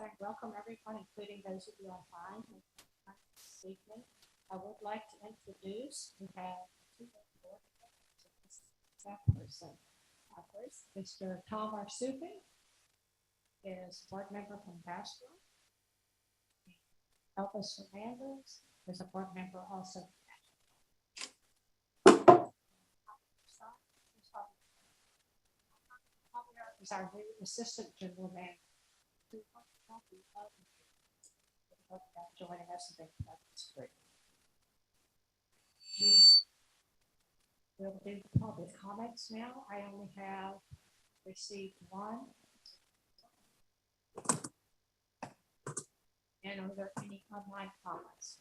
I welcome everyone, including those of you online this evening. I would like to introduce, we have two board members. That person. First, Mr. Tom Arsupi is board member from Bastrop. Elvis Fernandez is a board member also. Is our new assistant general manager. Joining us today. That's great. We'll do the public comments now. I only have received one. And are there any online comments?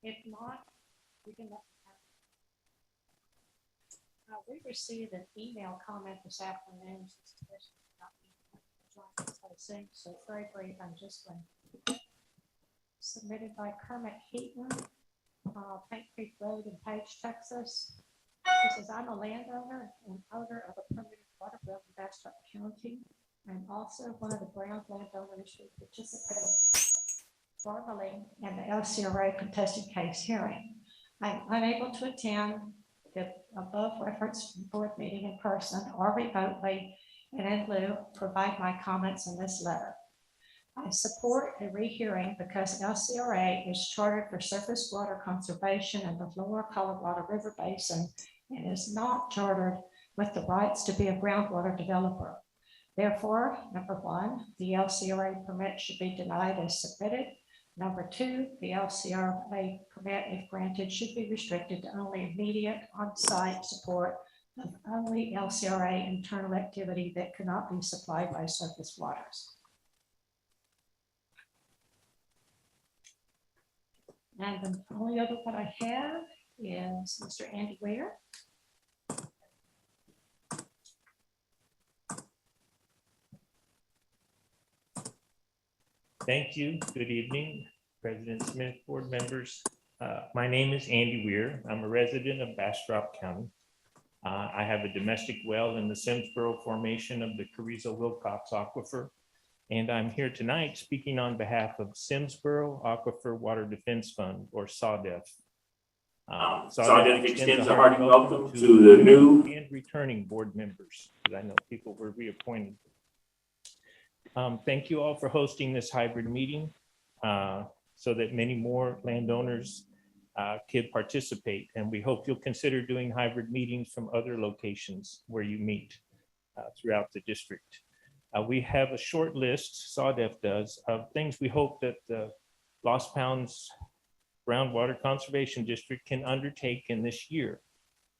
If not, we can let we received an email comment this afternoon. So very brief. I'm just going submitted by Kermit Heaton, Paint Creek Road in Page, Texas. He says, I'm a landowner and owner of a permanent water well in Bastrop County. I'm also one of the ground landowners who participated formally in the LCRA contested case hearing. I'm unable to attend the above referenced board meeting in person or remotely, and in lieu, provide my comments in this letter. I support a rehearing because LCRA is chartered for surface water conservation in the lower Colorado River Basin and is not chartered with the rights to be a groundwater developer. Therefore, number one, the LCRA permit should be denied as submitted. Number two, the LCRA permit, if granted, should be restricted to only immediate on-site support of only LCRA internal activity that cannot be supplied by surface waters. And the only other one I have is Mr. Andy Weir. Thank you. Good evening, President Smith, board members. My name is Andy Weir. I'm a resident of Bastrop County. I have a domestic well in the Simsboro formation of the Carrizo-Wilcox Aquifer, and I'm here tonight speaking on behalf of Simsboro Aquifer Water Defense Fund, or SAWDEF. SAWDEF extends a hearty welcome to the new and returning board members, because I know people were reappointed. Thank you all for hosting this hybrid meeting so that many more landowners could participate. And we hope you'll consider doing hybrid meetings from other locations where you meet throughout the district. We have a short list, SAWDEF does, of things we hope that the Lost Pounds Groundwater Conservation District can undertake in this year,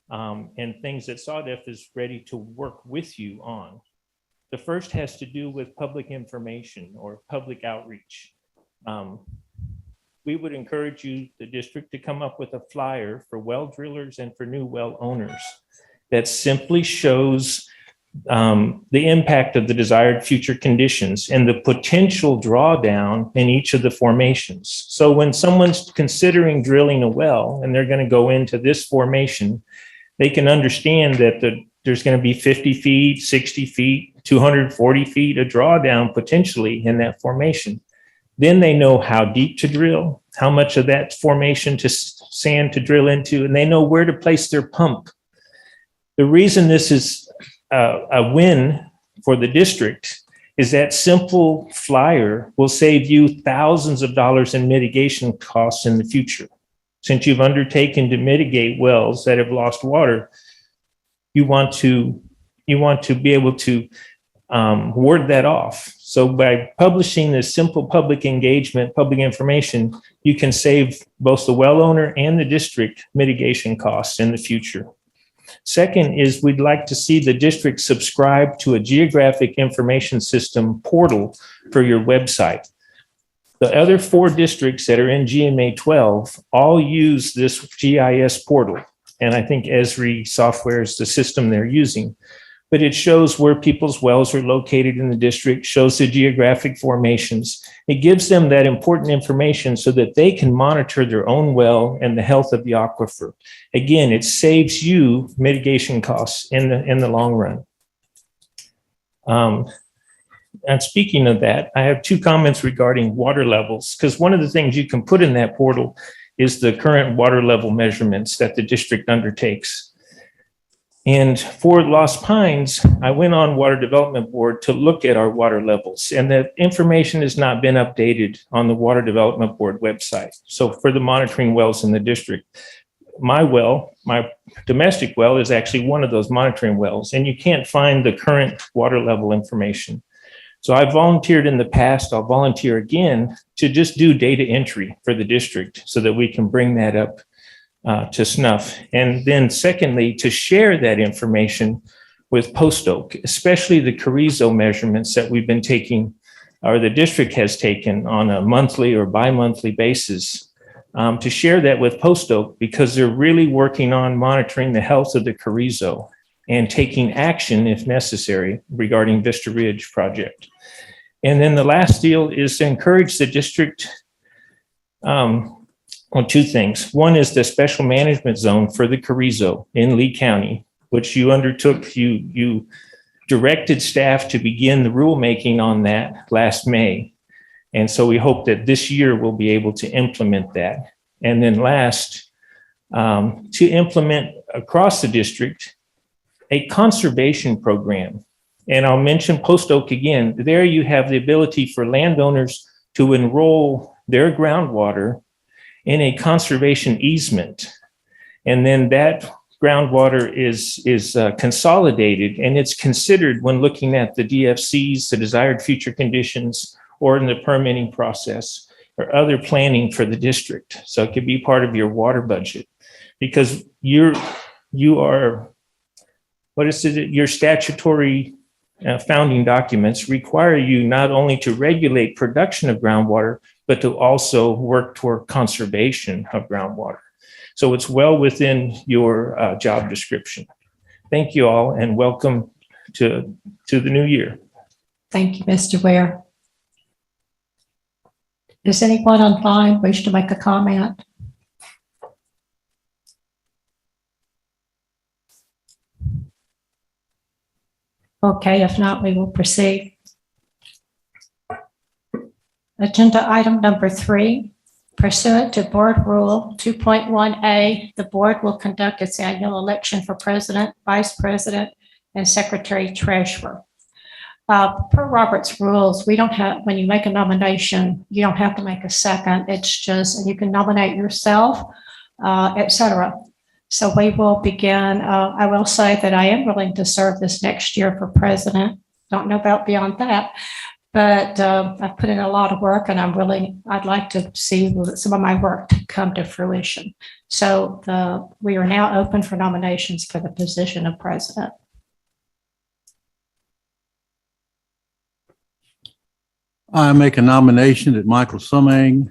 and things that SAWDEF is ready to work with you on. The first has to do with public information or public outreach. We would encourage you, the district, to come up with a flyer for well drillers and for new well owners that simply shows the impact of the desired future conditions and the potential drawdown in each of the formations. So when someone's considering drilling a well and they're going to go into this formation, they can understand that there's going to be 50 feet, 60 feet, 240 feet of drawdown potentially in that formation. Then they know how deep to drill, how much of that formation to sand to drill into, and they know where to place their pump. The reason this is a win for the district is that simple flyer will save you thousands of dollars in mitigation costs in the future. Since you've undertaken to mitigate wells that have lost water, you want to be able to ward that off. So by publishing this simple public engagement, public information, you can save both the well owner and the district mitigation costs in the future. Second is we'd like to see the district subscribe to a geographic information system portal for your website. The other 4 districts that are in GMA 12 all use this GIS portal. And I think Esri software is the system they're using. But it shows where people's wells are located in the district, shows the geographic formations. It gives them that important information so that they can monitor their own well and the health of the aquifer. Again, it saves you mitigation costs in the long run. And speaking of that, I have 2 comments regarding water levels, because one of the things you can put in that portal is the current water level measurements that the district undertakes. And for Lost Pines, I went on Water Development Board to look at our water levels, and the information has not been updated on the Water Development Board website. So for the monitoring wells in the district, my well, my domestic well, is actually one of those monitoring wells, and you can't find the current water level information. So I volunteered in the past, I'll volunteer again to just do data entry for the district so that we can bring that up to snuff. And then secondly, to share that information with Post Oak, especially the Carrizo measurements that we've been taking, or the district has taken on a monthly or bi-monthly basis, to share that with Post Oak, because they're really working on monitoring the health of the Carrizo and taking action if necessary regarding Vista Ridge project. And then the last deal is to encourage the district on 2 things. One is the special management zone for the Carrizo in Lee County, which you undertook, you directed staff to begin the rulemaking on that last May. And so we hope that this year we'll be able to implement that. And then last, to implement across the district a conservation program. And I'll mention Post Oak again. There you have the ability for landowners to enroll their groundwater in a conservation easement. And then that groundwater is consolidated, and it's considered when looking at the DFCs, the desired future conditions, or in the permitting process or other planning for the district. So it could be part of your water budget, because you are, what is it? Your statutory founding documents require you not only to regulate production of groundwater, but to also work toward conservation of groundwater. So it's well within your job description. Thank you all, and welcome to the new year. Thank you, Mr. Ware. Does anyone online wish to make a comment? Okay, if not, we will proceed. Agenda item number 3, pursuant to Board Rule 2.1A, the board will conduct its annual election for president, vice president, and secretary treasurer. Per Robert's rules, we don't have, when you make a nomination, you don't have to make a second. It's just, and you can nominate yourself, etc. So we will begin. I will say that I am willing to serve this next year for president. Don't know about beyond that, but I've put in a lot of work, and I'd like to see some of my work to come to fruition. So we are now open for nominations for the position of president. I make a nomination that Michael Summang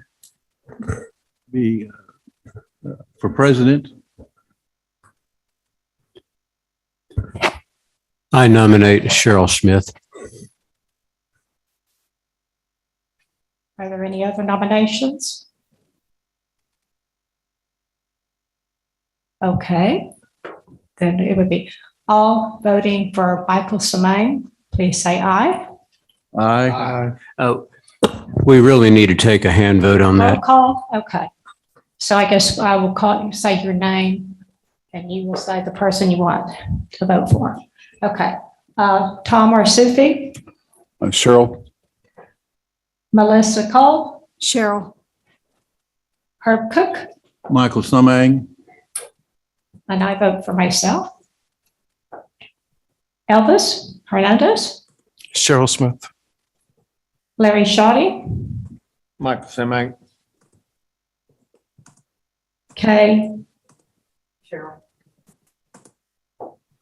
be for president. I nominate Cheryl Smith. Are there any other nominations? Okay, then it would be all voting for Michael Summang. Please say aye. Aye. We really need to take a hand vote on Roll that. call. Okay. So I guess I will call you, say your name, and you will say the person you want to vote for. Okay. Tom Arsufi, Cheryl. Melissa Cole, Cheryl. Herb Cook, Michael Summang. and I vote for myself. Elvis Hernandez, Cheryl Smith. Larry Shoddy, Michael Semang. Kay. Cheryl.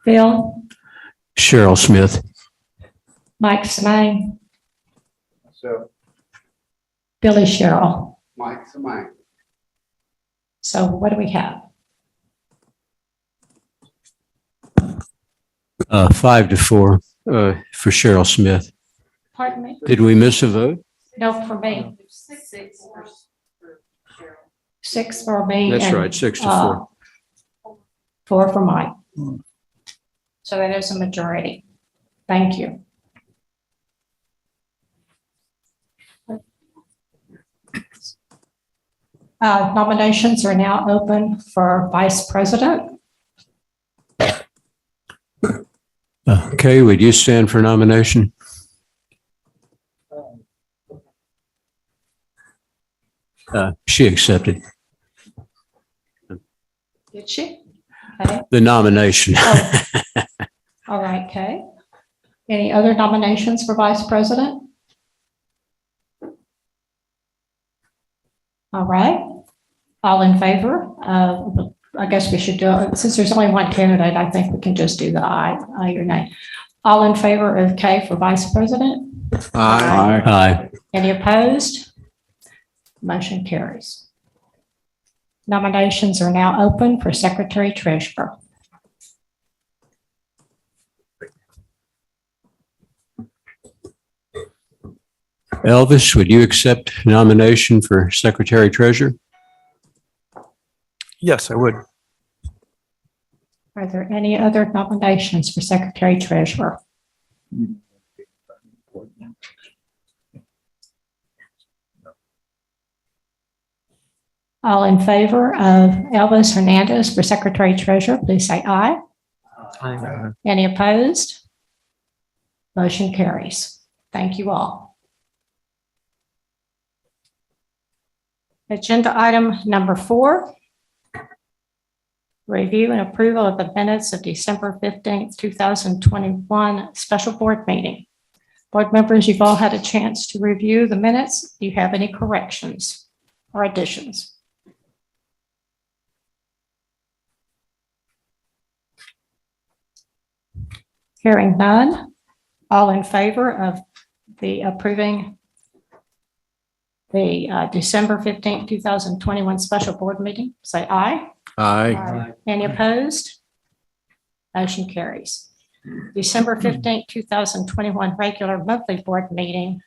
Phil, Cheryl Smith. Mike Summang, So, Billy Sherrill. Mike Samang. So what do we have? 5-4 for Cheryl Smith. Pardon me? Did we miss a vote? No, for me. 6 for me. That's and, right, 6-4. 4 for Mike. So that is a majority. Thank you. Nominations are now open for vice president. Kay, would you stand for nomination? She accepted Did she? Okay. the nomination. Oh. All right, Kay. Any other nominations for vice president? All right. All in favor? I guess we should do it. Since there's only one candidate, I think we can just do the aye, your name. All in favor of Kay for vice president? Aye. Aye. Any opposed? Motion carries. Nominations are now open for secretary treasurer. Elvis, would you accept nomination for secretary treasurer? Yes, I would. Are there any other nominations for secretary treasurer? All in favor of Elvis Hernandez for secretary treasurer, please say aye. Aye. Any opposed? Motion carries. Thank you all. Agenda item number 4. Review and approval of the minutes of December 15th, 2021 special board meeting. Board members, you've all had a chance to review the minutes. Do you have any corrections or additions? Hearing none, all in favor of the approving the December 15th, 2021 special board meeting, say aye. Aye. Any opposed? Motion carries. December 15th, 2021 regular monthly board meeting.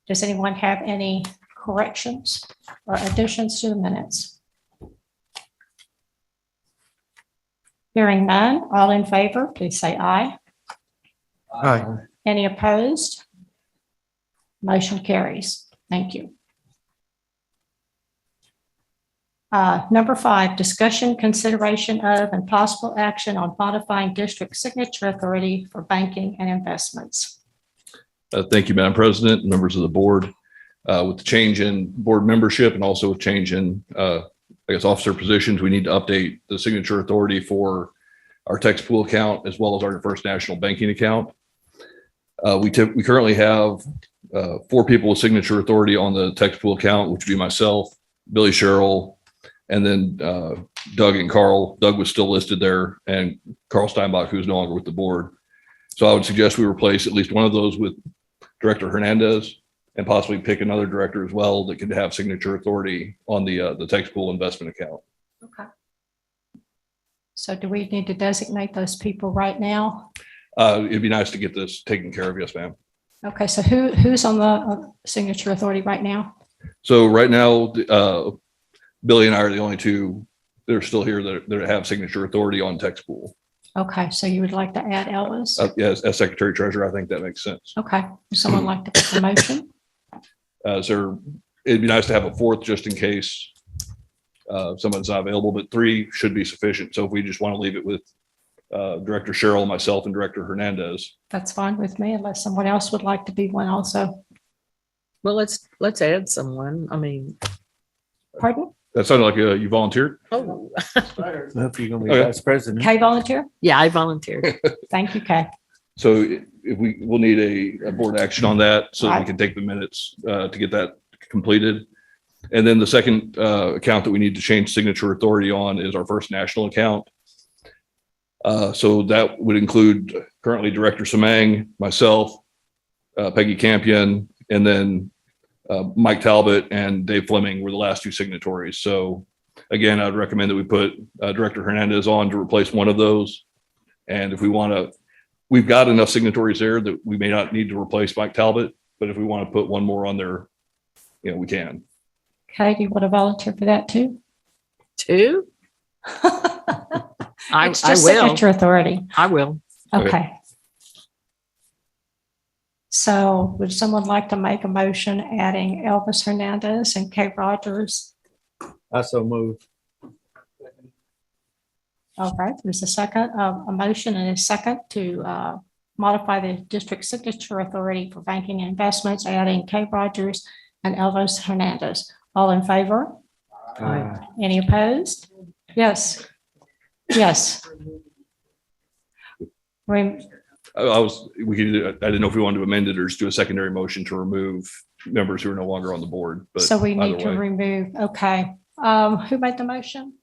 Does anyone have any corrections or additions to the minutes? Hearing none, all in favor, please say aye. Aye. Any opposed? Motion carries. Thank you. Number 5, discussion, consideration of, and possible action on modifying district signature authority for banking and investments. Thank you, Madam President, members of the board. With the change in board membership and also with change in, I guess, officer positions, we need to update the signature authority for our text pool account as well as our First National banking account. We currently have 4 people with signature authority on the text pool account, which would be myself, Billy Sherrill, and then Doug and Carl. Doug was still listed there, and Carl Steinbach, who's no longer with the board. So I would suggest we replace at least one of those with Director Hernandez and possibly pick another director as well that could have signature authority on the text pool investment account. Okay. So do we need to designate those people right now? It'd be nice to get this taken care of. Yes, ma'am. Okay, so who's on the signature authority right now? So right now, Billy and I are the only 2 that are still here that have signature authority on text pool. Okay, so you would like to add Elvis? Yes, as Secretary Treasurer, I think that makes sense. Okay, would someone like to make a motion? So it'd be nice to have a 4th just in case someone's not available, but 3 should be sufficient. So if we just want to leave it with Director Sherrill, myself, and Director Hernandez. That's fine with me, unless someone else would like to be one also. Well, let's add someone. I mean, Pardon? That sounded like you volunteered. oh, If you're going to be Okay. vice president. Kay volunteer? yeah, I volunteered. Thank you, Kay. So if we'll need a board action on that so that we Right. can take the minutes to get that completed. And then the second account that we need to change signature authority on is our First National account. So that would include currently Director Samang, myself, Peggy Campion, and then Mike Talbot and Dave Fleming were the last 2 signatories. So again, I'd recommend that we put Director Hernandez on to replace one of those. And if we want to, we've got enough signatories there that we may not need to replace Mike Talbot, but if we want to put one more on there, we can. Kay, do you want to volunteer for that too? 2? It's I just will. signature authority. I will. Okay. Okay. So would someone like to make a motion adding Elvis Hernandez and Kay Rogers I so move. All right, there's a second, a motion and a second to modify the district signature authority for banking and investments, adding Kay Rogers and Elvis Hernandez. All in favor? Aye. Any opposed? Yes. Yes. Rem- We could, I didn't know if we wanted to amend it or just do a secondary motion to remove members who are no longer on the board, but So we need either to way. remove, okay. Who made the motion?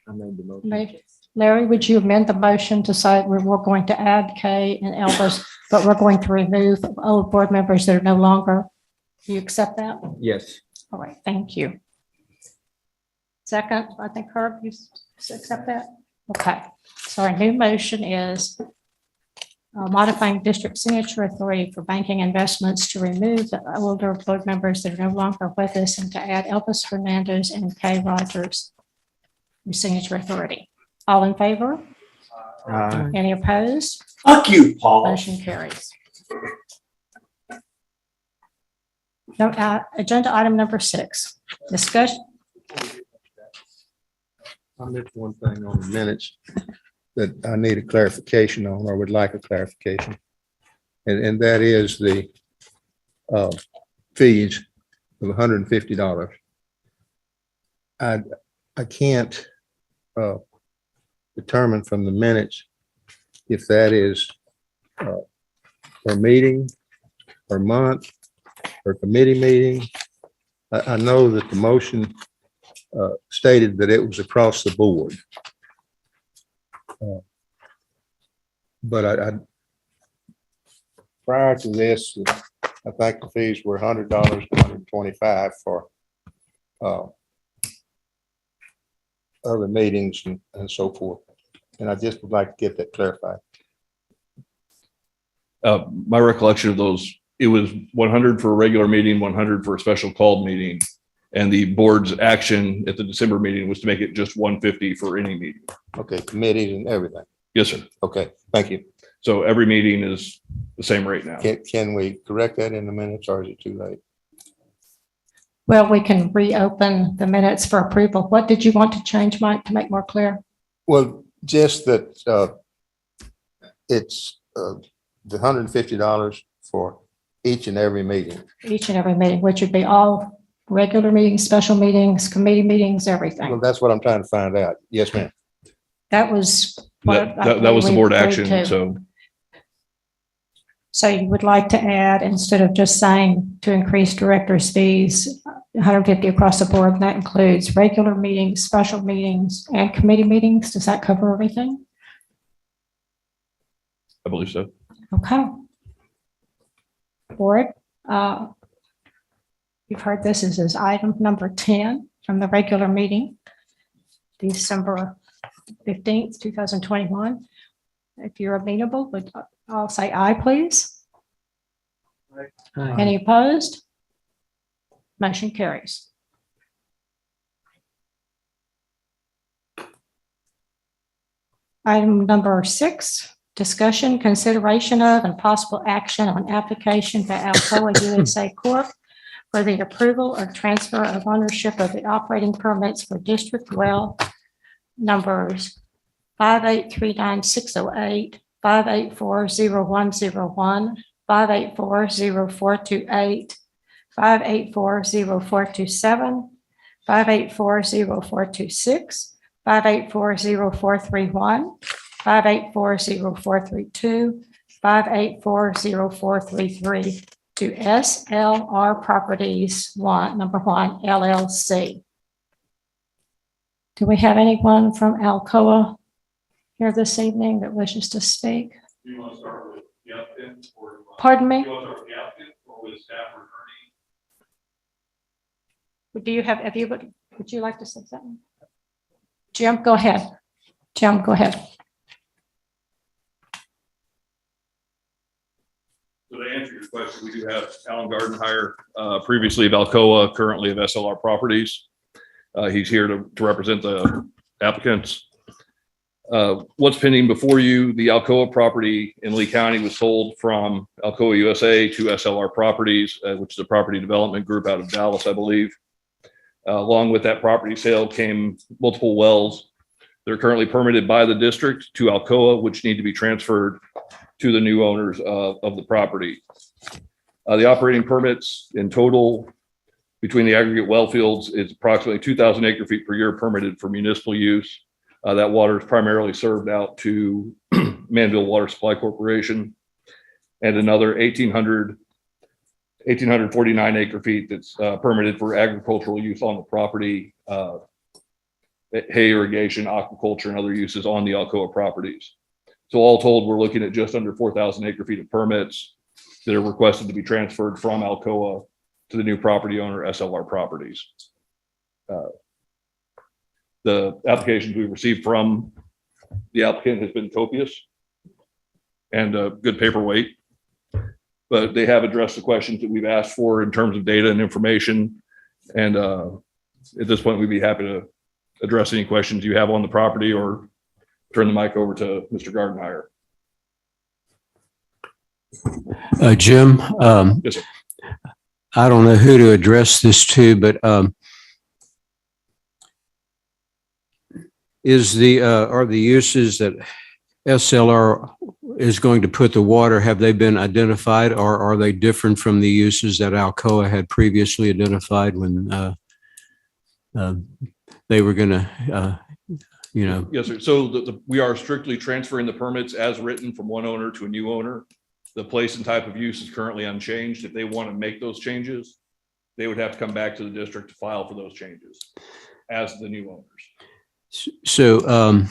I made the motion. Me. Larry, would you amend the motion to say we're going to add Kay and Elvis, but we're going to remove old board members that are no longer? Do you accept that? Yes. All right, thank you. Second, I think Herb, you accept that? Okay, so our new motion is modifying district signature authority for banking investments to remove the older board members that are no longer with us and to add Elvis Hernandez and Kay Rogers for signature authority. All in favor? Aye. Any opposed? Fuck you, Paul. Motion carries. No, agenda item number 6, discussion. I missed one thing on the minutes that I need a clarification on, or would like a clarification. And that is the fees of $150. I can't determine from the minutes if that is per meeting, per month, per committee meeting. I know that the motion stated that it was across the board. But I prior to this, I think the fees were $100 to $125 for other meetings and so forth. And I just would like to get that clarified. My recollection of those, it was 100 for a regular meeting, 100 for a special called meeting. And the board's action at the December meeting was to make it just 150 for any meeting. Okay, committees and everything. Yes, sir. Okay, thank you. So every meeting is the same rate now. Can we correct that in the minutes, or is it too late? Well, we can reopen the minutes for approval. What did you want to change, Mike, to make more clear? Well, just that it's the $150 for each and every meeting. Each and every meeting, which would be all regular meetings, special meetings, committee meetings, Well, everything. that's what I'm trying to find out. Yes, ma'am. That was. what I That was the believe board we agreed action. to. So you would like to add, instead of just saying to increase director's fees, 150 across the board, and that includes regular meetings, special meetings, and committee meetings. Does that cover everything? I believe so. Okay. Board, you've heard this is item number 10 from the regular meeting, December 15th, 2021. If you're amenable, would I'll say aye, please. Aye. Any opposed? Motion carries. Item number 6, discussion, consideration of, and possible action on application to Alcoa USA Corp. for the approval or transfer of ownership of the operating permits for District Well numbers 5839608, 5840101, 5840428, 5840427, 5840426, 5840431, 5840432, 5840433 to SLR Properties number 1 LLC. Do we have anyone from Alcoa here this evening that wishes to speak? Do you want to start with the applicant or? Pardon me? Do you want to start with the applicant or with staff or attorney? Do you have, would you like to say something? Jim, go ahead. Jim, go ahead. So to answer your question, we do have Alan Gardenhire, previously of Alcoa, currently of SLR Properties. He's here to represent the applicants. What's pending before you, the Alcoa property in Lee County was sold from Alcoa USA to SLR Properties, which is a property development group out of Dallas, I believe. Along with that property sale came multiple wells. They're currently permitted by the district to Alcoa, which need to be transferred to the new owners of the property. The operating permits in total between the aggregate well fields is approximately 2,000 acre feet per year permitted for municipal use. That water is primarily served out to Manville Water Supply Corporation, and another 1,849 acre feet that's permitted for agricultural use on the property, hay irrigation, aquaculture, and other uses on the Alcoa properties. So all told, we're looking at just under 4,000 acre feet of permits that are requested to be transferred from Alcoa to the new property owner, SLR Properties. The applications we received from the applicant has been copious and a good paperweight, but they have addressed the questions that we've asked for in terms of data and information. And at this point, we'd be happy to address any questions you have on the property or turn the mic over to Mr. Gardenhire. Jim, Yes, sir. I don't know who to address this to, but are the uses that SLR is going to put the water, have they been identified, or are they different from the uses that Alcoa had previously identified when they were going to, Yes, sir. So we are strictly transferring the permits as written from one owner to a new owner. The place and type of use is currently unchanged. If they want to make those changes, they would have to come back to the district to file for those changes as the new owners. So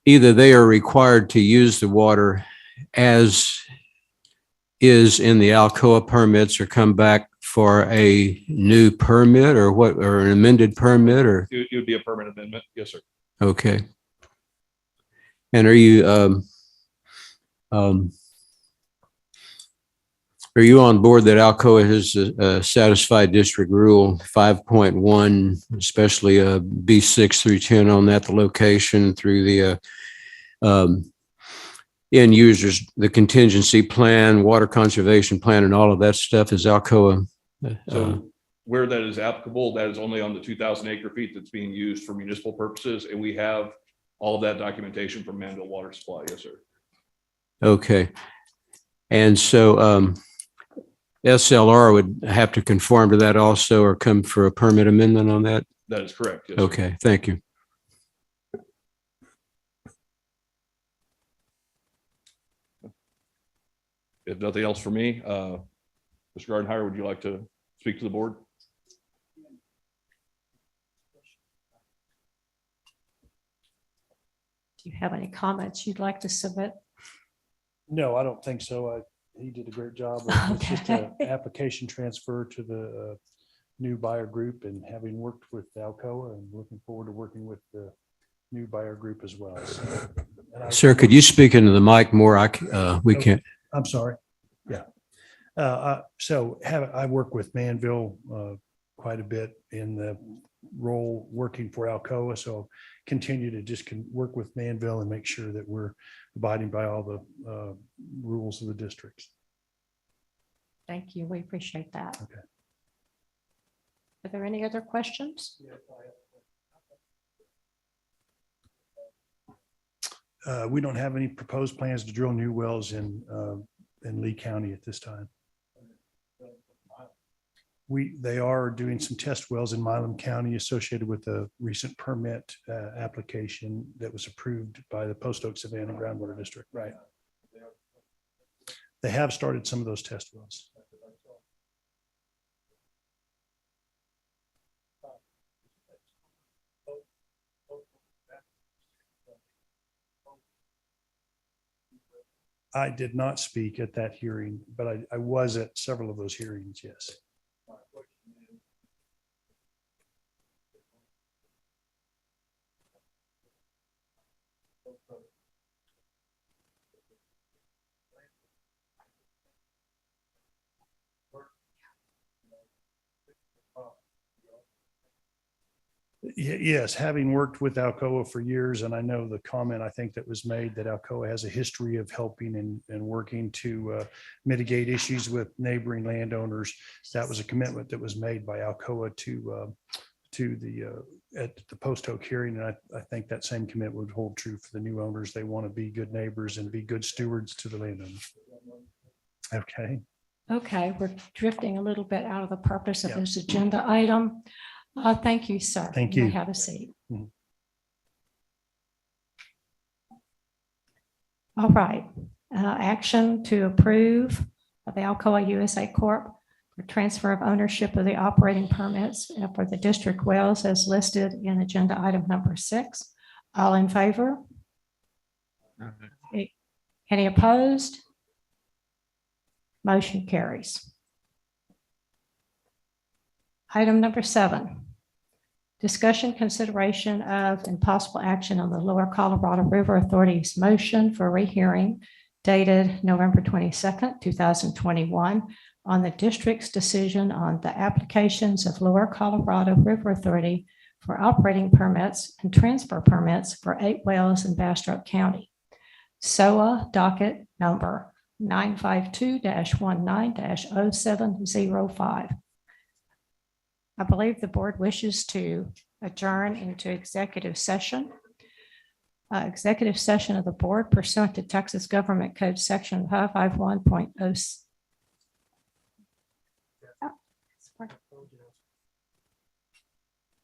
either they are required to use the water as is in the Alcoa permits, or come back for a new permit, or what, or an amended permit, or? It would be a permanent amendment. Yes, sir. Okay. And are you on board that Alcoa has satisfied district rule 5.1, especially B6 through 10 on that, the location through the end users, the contingency plan, water conservation plan, and all of that stuff? Is Alcoa? So where that is applicable, that is only on the 2,000 acre feet that's being used for municipal purposes. And we have all of that documentation from Manville Water Supply. Yes, sir. Okay. And so SLR would have to conform to that also, or come for a permit amendment on that? That is correct. Yes, sir. Okay, thank you. If nothing else for me, Mr. Gardenhire, would you like to speak to the board? Do you have any comments you'd like to submit? No, I don't think so. He did a great job. It's just an application transfer to the new buyer group, and having worked with Alcoa, and looking forward to working with the new buyer group as well. So, Sir, could you speak into the mic more? We can't. I'm sorry. Yeah. I work with Manville quite a bit in the role working for Alcoa. So continue to just work with Manville and make sure that we're abiding by all the rules of the districts. Thank you. We appreciate that. Okay. Are there any other questions? We don't have any proposed plans to drill new wells in Lee County at this time. They are doing some test wells in Milam County associated with a recent permit application that was approved by the Post Oak Savannah Groundwater District. Right. They have started some of those test wells. I did not speak at that hearing, but I was at several of those hearings, yes. Yes, having worked with Alcoa for years, and I know the comment I think that was made that Alcoa has a history of helping and working to mitigate issues with neighboring landowners. That was a commitment that was made by Alcoa to the at the post hoc hearing, and I think that same commitment would hold true for the new owners. They want to be good neighbors and be good stewards to the landowners. Okay. Okay, we're drifting a little bit out of the purpose of Yeah. this agenda item. Thank you, sir. Thank may you. Have a seat. Mhm. All right. Action to approve of the Alcoa USA Corp. for transfer of ownership of the operating permits for the district wells as listed in agenda item number 6. All in favor? Any opposed? Motion carries. Item number 7, discussion, consideration of and possible action on the Lower Colorado River Authority's motion for rehearing dated November 22nd, 2021 on the district's decision on the applications of Lower Colorado River Authority for operating permits and transfer permits for 8 wells in Bastrop County. SOA docket number 952-19-0705. I believe the board wishes to adjourn into executive session. Executive session of the board pursuant to Texas Government Code Section 551.0.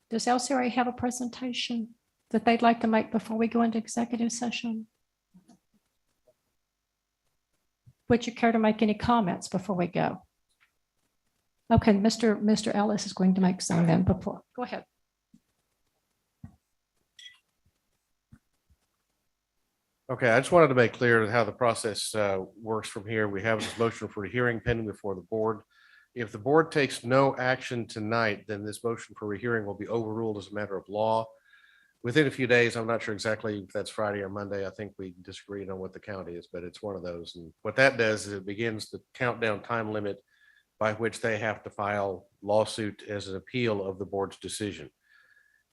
Does LCRA have a presentation that they'd like to make before we go into executive session? Would you care to make any comments before we go? Okay, Mr. Ellis is going to make some then before. Go ahead. Okay, I just wanted to make clear how the process works from here. We have this motion for a hearing pending before the board. If the board takes no action tonight, then this motion for a hearing will be overruled as a matter of law. Within a few days, I'm not sure exactly if that's Friday or Monday. I think we disagreed on what the count is, but it's one of those. And what that does is it begins the countdown time limit by which they have to file lawsuit as an appeal of the board's decision.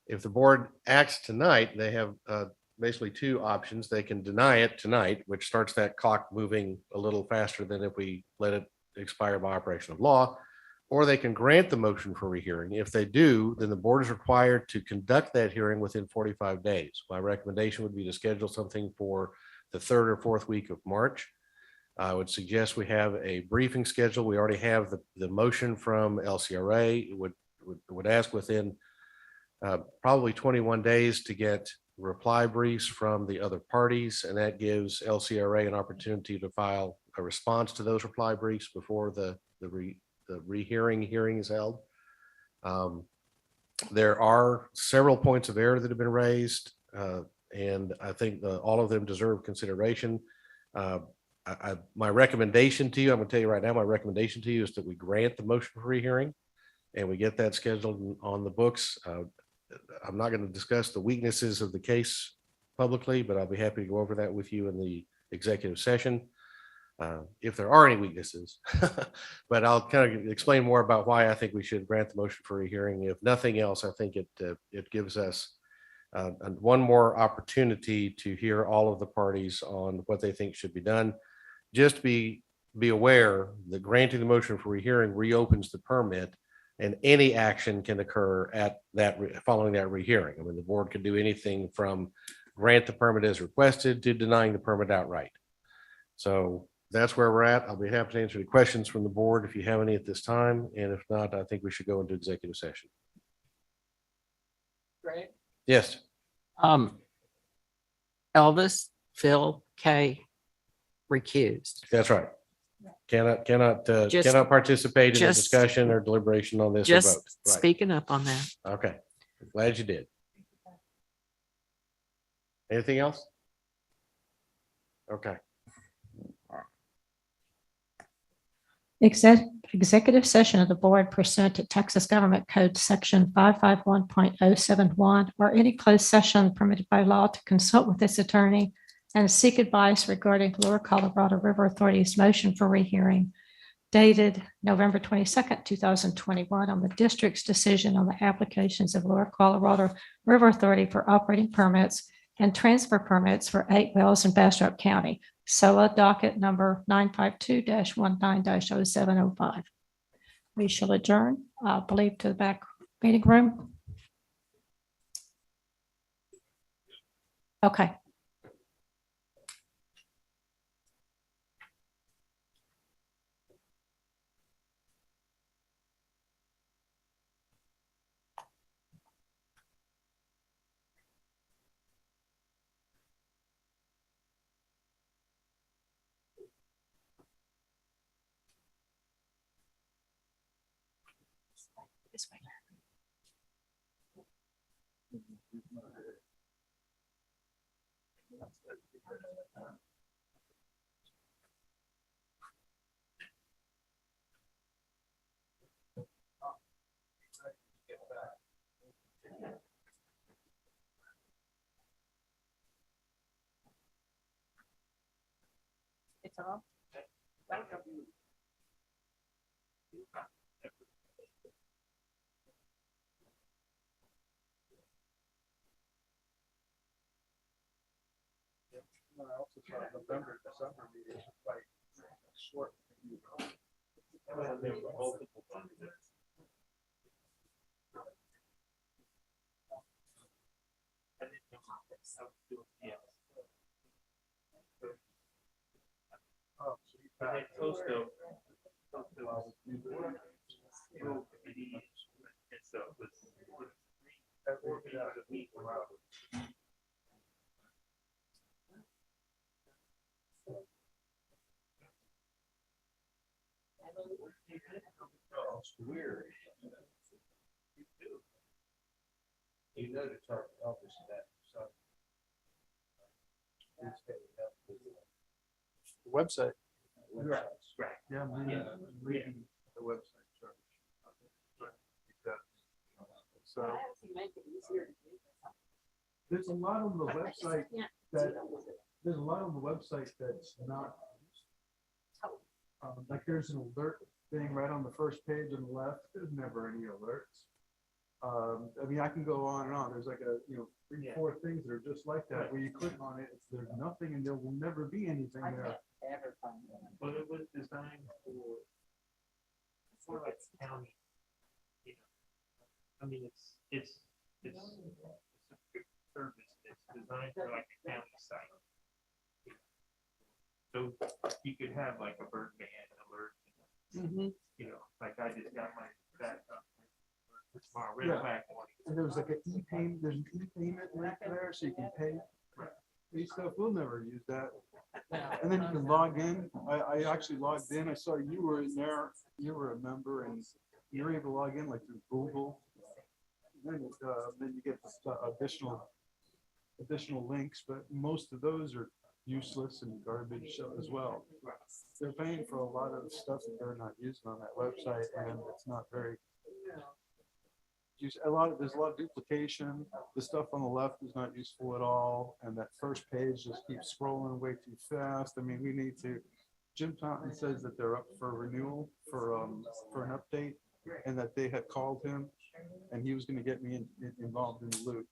If the board acts tonight, they have basically 2 options. They can deny it tonight, which starts that clock moving a little faster than if we let it expire by operation of law, or they can grant the motion for rehearing. If they do, then the board is required to conduct that hearing within 45 days. My recommendation would be to schedule something for the 3rd or 4th week of March. I would suggest we have a briefing schedule. We already have the motion from LCRA. It would ask within probably 21 days to get reply briefs from the other parties, and that gives LCRA an opportunity to file a response to those reply briefs before the rehearing hearing is held. There are several points of error that have been raised, and I think all of them deserve consideration. My recommendation to you, I'm going to tell you right now, my recommendation to you is that we grant the motion for rehearing and we get that scheduled on the books. I'm not going to discuss the weaknesses of the case publicly, but I'll be happy to go over that with you in the executive session if there are any weaknesses. But I'll kind of explain more about why I think we should grant the motion for a hearing. If nothing else, I think it gives us one more opportunity to hear all of the parties on what they think should be done. Just be aware that granting the motion for rehearing reopens the permit, and any action can occur at that following that rehearing. I mean, the board can do anything from grant the permit as requested to denying the permit outright. So that's where we're at. I'll be happy to answer any questions from the board if you have any at this time. And if not, I think we should go into executive session. Great. Yes. Elvis, Phil, Kay recused. That's right. Cannot Just- participate in a just- discussion or deliberation on this or vote. Just Right. speaking up on that. Okay. Glad you did. Anything else? Okay. Executive session of the board pursuant to Texas Government Code Section 551.071 or any closed session permitted by law to consult with this attorney and seek advice regarding Lower Colorado River Authority's motion for rehearing dated November 22nd, 2021, on the district's decision on the applications of Lower Colorado River Authority for operating permits and transfer permits for 8 wells in Bastrop County. SOA docket number 952-19-0705. We shall adjourn, I believe, to the back meeting room. Okay. This way. It's on. I also saw November, December meetings were quite short. Oh, so you Oh, it's weird. You know to talk to office that, so. The website. Right. Yeah, I'm reading the website. chart. So. There's a lot on the website there's a lot on the website that's not. Like there's an alert thing right on the first page on the left. There's never any alerts. I mean, I can go on and on. There's like a, 3-4 things that are just like that, where you click on it, there's nothing and there will never be anything there. But it was designed for like county. I mean, it's a service that's designed for like a county site. So you could have like a bird band alert, like I just got my red flag warning. And there's like an e-payment, there's an e-payment link there, so you can pay. Pay stuff, we'll never use that. And then you can log in. I actually logged in. I saw you were in there. You were a member, and you were able to log in like through Google. Then you get additional links, but most of those are useless and garbage as well. They're paying for a lot of stuff that they're not using on that website, and it's not very. There's a lot of duplication. The stuff on the left is not useful at all, and that first page just keeps scrolling way too fast. I mean, we need to. Jim Taunton says that they're up for renewal for an update, and that they had called him, and he was going to get me involved in the loop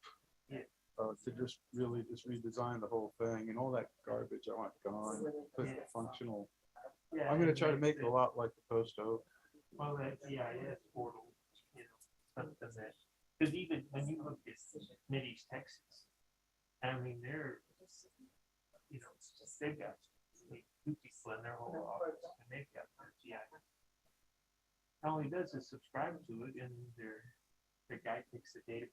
to just redesign the whole thing and all that garbage. I want gone. Put the functional. I'm going to try to make it a lot like the Post Oak. Well, that EIS portal, something that, because even when you look at Smitty's, Texas, I mean, they've got 2 people in their whole office, and they've got their GIS. All he does is subscribe to it, and their guy takes the data,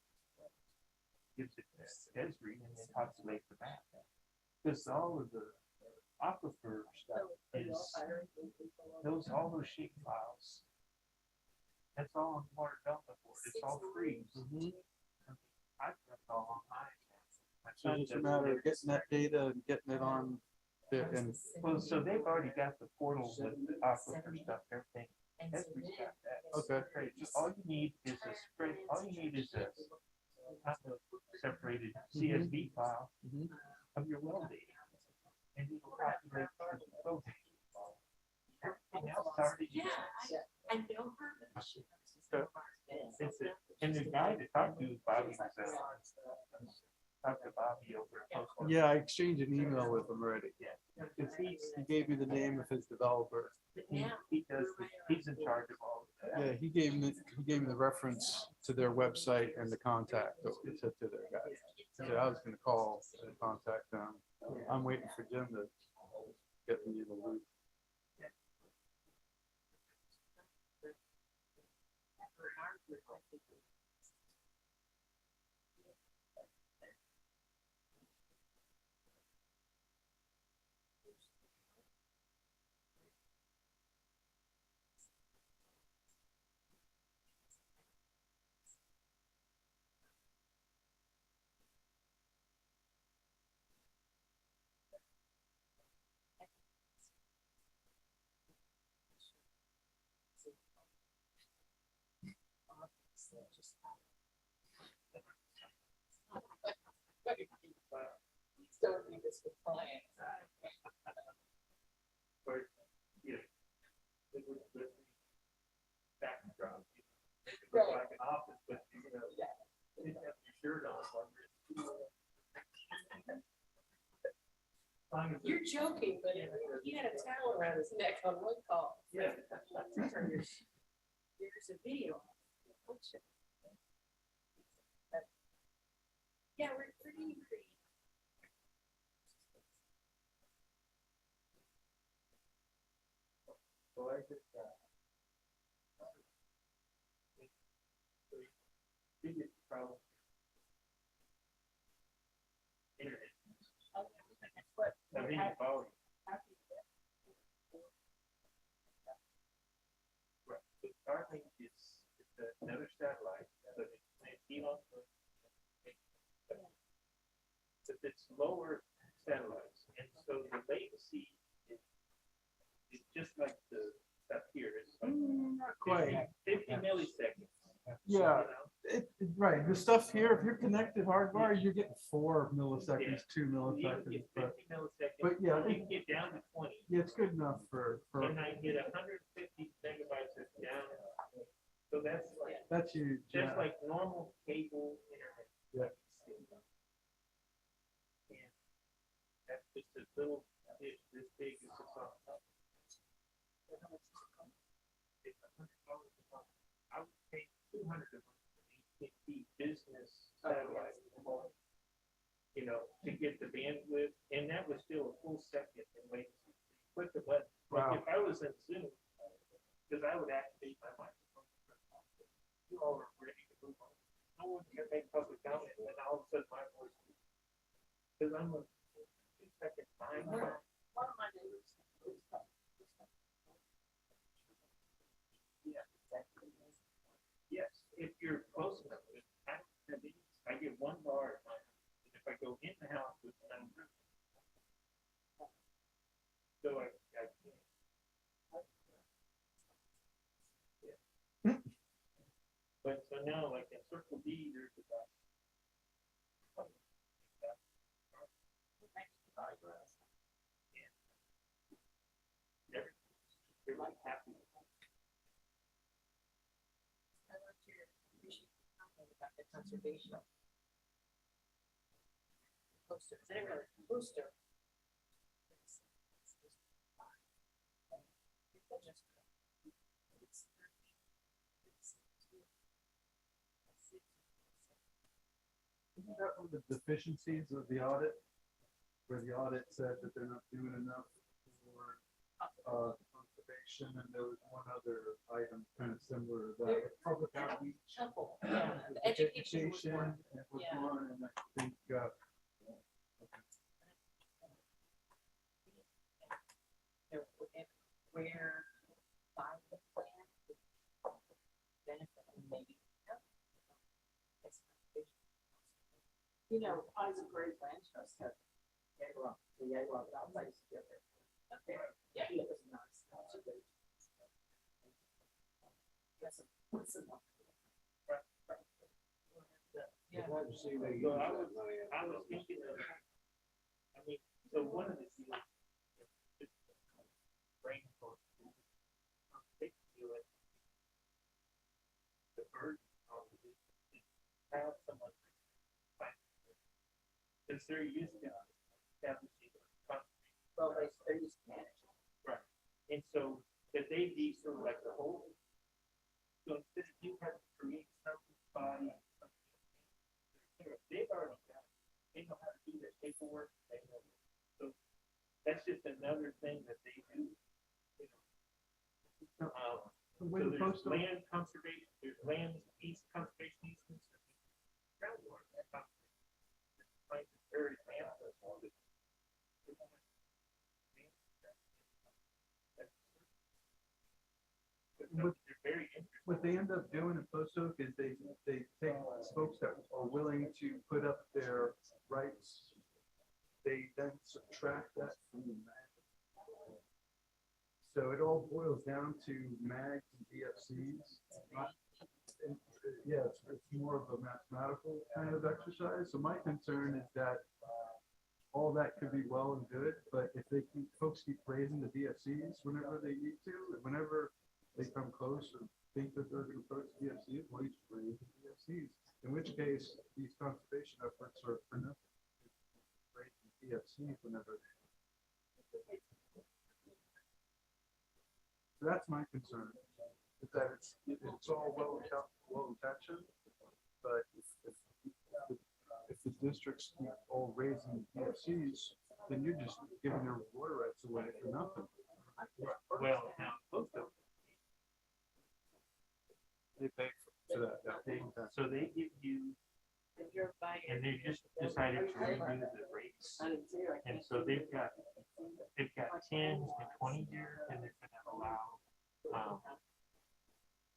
gives it to Esri, and then populates the map. Because all of the aquifer stuff is all those sheet files. That's all on water development board. It's all free. I've got it all online. So it's a matter of getting that data and getting it on. Well, so they've already got the portal with the aquifer stuff, everything. Everybody's got that. Okay. Great. All you need is a spread. All you need is a separated CSV file of your well data, and you will populate the flow data. Everything else already Yeah, I know her. But she And the guy to talk to is Bobby. Talk to Bobby over at Post. Yeah, I exchanged an email with him already. Because He gave me the name of his developer. he does, he's in charge of all of that. Yeah, he gave me the reference to their website and the contact to their guy. So I was gonna call and contact them. I'm waiting for Jim to get me in the loop. Don't do this with clients. Or, you know, it was the backdrop. It looked like an office, but you know, you didn't have your shirt on. You're joking, but he had a towel around his neck on one call. Yeah. There's a video. Yeah, we're pretty creative. So I just, biggest problem. Internet. I mean, volume. Right, so Starlink is another satellite, but it's Elon. But it's lower satellites, and so the latency is just like the stuff here. It's like Not quite. 50 milliseconds. Yeah, right. The stuff here, if you're connected hardwired, you're getting 4 milliseconds, 2 You can milliseconds. get But 50 milliseconds. but yeah, You can get down to 20. yeah, it's good enough for And I get 150 megabytes of down. So that's like, that's huge. just Yeah. like normal cable internet. Yeah. And that's just a little dish this big as it's on top. It's $100 a month. I would pay $200 a month for AT&T business satellite. You know, to get the bandwidth, and that was still a full second in latency. Click the button. Wow. Like if I was in Zoom, because I would activate my microphone. You all are ready to move on. No one's gonna make public comment, and all of a sudden my voice. Because I'm a 2-second time. One of my neighbors. Yeah. Yes, if you're close enough, I get 1 bar. And if I go in the house with them, so I can't. Yeah. But so now, like in Circle D, there's about. They're like happy. I loved your comment about the conservation. Poster, is that a booster? Isn't that one of the deficiencies of the audit? Where the audit said that they're not doing enough for conservation, and there was one other item kind of similar to that, with public outreach. Couple, yeah, the education was one. Education was Yeah. one, and I think, Where buying the plan would benefit and maybe. You know, I was a great land trust. Okay, yeah, it was nice. Yeah. So I was thinking of, I mean, so one of the deals. Brainstorm. They they're used to establishing. Well, they're used to managing. Right. And so that they be sort of like the whole. So instead of you have to create something body, they've already got it. They know how to do their paperwork. They know. So that's just another thing that they do. So there's land conservation, there's land east conservation easements. Groundwater. Like very manifest. What they end up doing in Post Oak is they take folks that are willing to put up their rights. They then subtract that from the mag. So it all boils down to mags and DFCs. Yeah, it's more of a mathematical kind of exercise. So my concern is that all that could be well and good, but if folks keep raising the DFCs whenever they need to, and whenever they come close or think that they're going to approach DFCs, well, you just raise the DFCs. In which case, these conservation efforts are for nothing. Raising DFCs whenever they. So that's my concern. Is that it's all well intentioned, but if the districts keep all raising DFCs, then you're just giving their water rights away for nothing. Well, now, Post Oak, They pay for that. so they give you, and they just decided to redo the rates. And so they've got 10 and 20 years, and they're gonna allow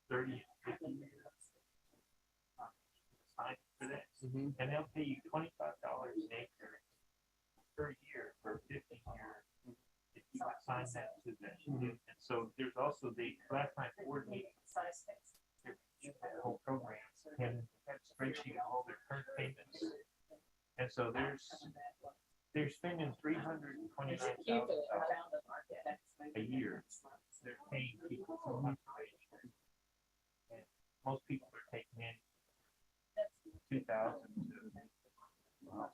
30 and 50 years. Sign for that, and they'll pay you $25 an acre per year for 15 years if you assign that to them. And so there's also the last night board meeting, that whole program and that spreadsheet of all their current payments. And so they're spending $329,000 a year. They're paying people for conservation. And most people are taking in $2,000 to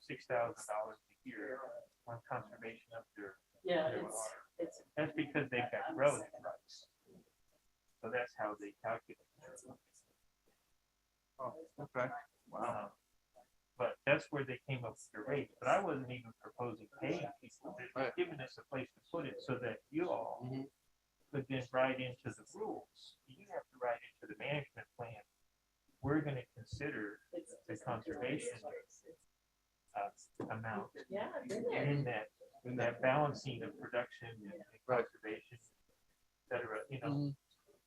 $6,000 a year on conservation of their water. That's because they've got relative rights. So that's how they calculate it. Oh, okay. Wow. But that's where they came up with the rate. But I wasn't even proposing paying people. They're giving us a place to put it so that you all could then write into the rules. You have to write into the management plan. We're going to consider the conservation amount in that balancing of production and conservation, et cetera,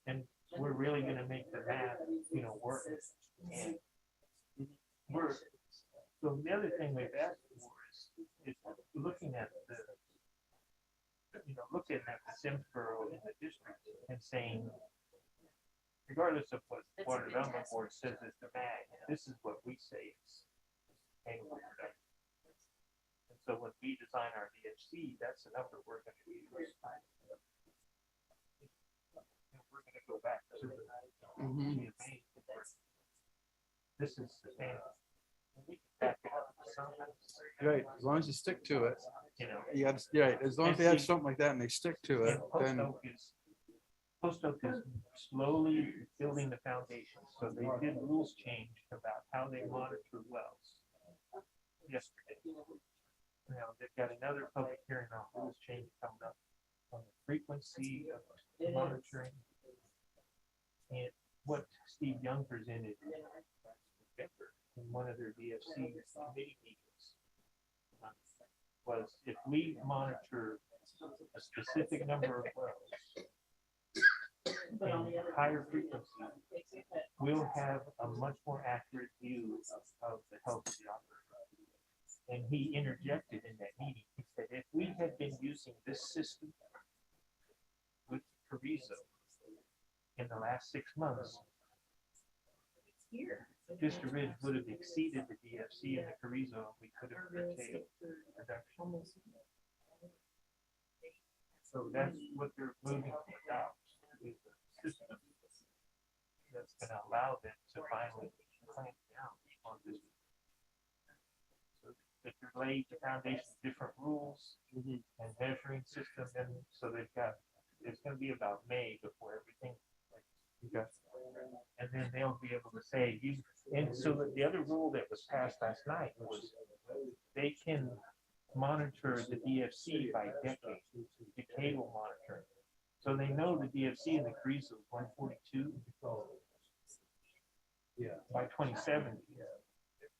and we're really going to make the math, work. And so the other thing we've asked for is looking at looking at the Simsboro in the district and saying, regardless of what Water Development Board says is the mag, this is what we say is annual production. And so when we design our DHC, that's the number we're going to use. We're going to go back to the this is sustainable. We can back it up somehow. Right, as long as you stick to it. You got as long as they have something like that and they stick to it, then. Post Oak is slowly building the foundation. So they did rules change about how they monitor wells yesterday. Now they've got another public hearing on rules change coming up on the frequency of monitoring. And what Steve Young presented in one of their DFC committee meetings was if we monitor a specific number of wells and higher frequency, we'll have a much more accurate view of the health of the operator. And he interjected in that meeting. He said, if we had been using this system with Carrizo in the last 6 months, Vista Ridge would have exceeded the DFC and the Carrizo, and we could have curtailed production. So that's what they're moving to adopt, is a system that's going to allow them to finally clamp down on this. So that they're laid the foundation of different rules and measuring system, and so they've got, it's gonna be about May before everything. Okay. And then they'll be able to say, you, and so the other rule that was passed last night was they can monitor the DFC by decade, decadal monitoring. So they know the DFC in the crease of 142 by 2070,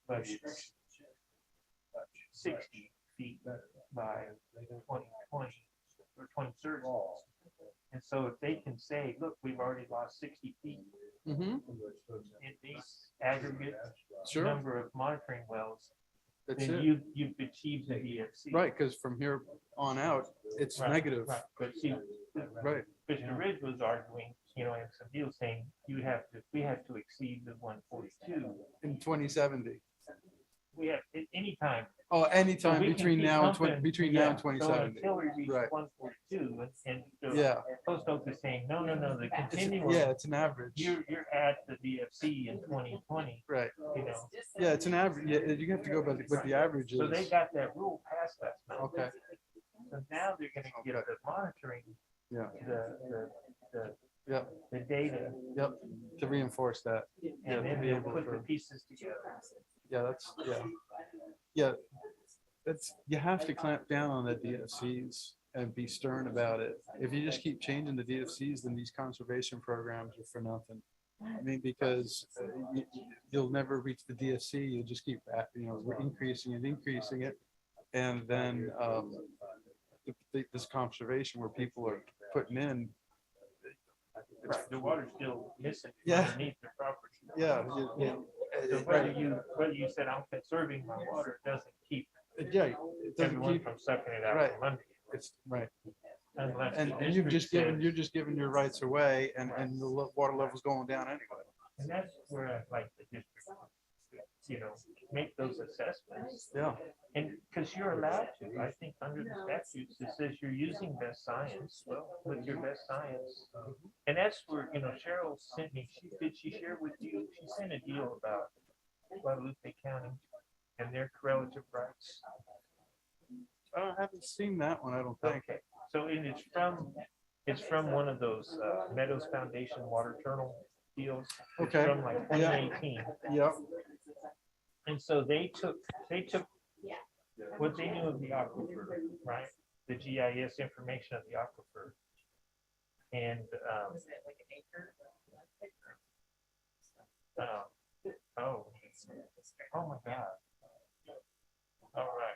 but it's 60 feet by 2020 or 2030. And so if they can say, look, we've already lost 60 feet in these aggregate number of monitoring wells, That's then it. you've achieved the DFC. Right, because from here on out, it's Right, negative. right. But see, Right. Mr. Ridge was arguing, you know, in some deals saying we have to exceed the 142. In 2070. We have at any time. Oh, anytime We can between keep now and pumping, between now and so 2070. until we reach Right. 142, and the Yeah. Post Oak is saying, no, the It's, continuum. yeah, it's an average. You're at the DFC in 2020, Right. you know. Yeah, it's an average. Yeah, you have to go by what the average is. So they got that rule passed last night. Okay. So now they're gonna get the monitoring, Yeah. the the data, Yep. To reinforce that. Yeah, and to then be they'll able put the to. pieces together. Yeah, that's, yeah. Yeah. That's, you have to clamp down on the DFCs and be stern about it. If you just keep changing the DFCs, then these conservation programs are for nothing. I mean, because you'll never reach the DFC, you'll just keep, we're increasing it. And then this conservation where people are putting in. The water's still missing Yeah. underneath the property. Yeah. So whether you said I'm conserving my water, it doesn't keep Yeah, it doesn't everyone keep, from sucking it out right. from under you. it's, right. Unless And the you've district just given, says- you're just giving your rights away and the water level's going down anyway. And that's where I'd like the district, you know, make those assessments. Yeah. And because you're allowed to, I think under the statutes, it says you're using best science, well, with your best science. And that's where, you know, Cheryl sent me, did she share with you, she sent a deal about Guadalupe County and their relative rights. I haven't seen that one, I don't think. Okay, so it's from one of those Meadows Foundation water journal deals. It's Okay. From like Yeah. 2018. Yep. And so they took what they knew of the aquifer, right? The GIS information of the aquifer. And oh my God. All right.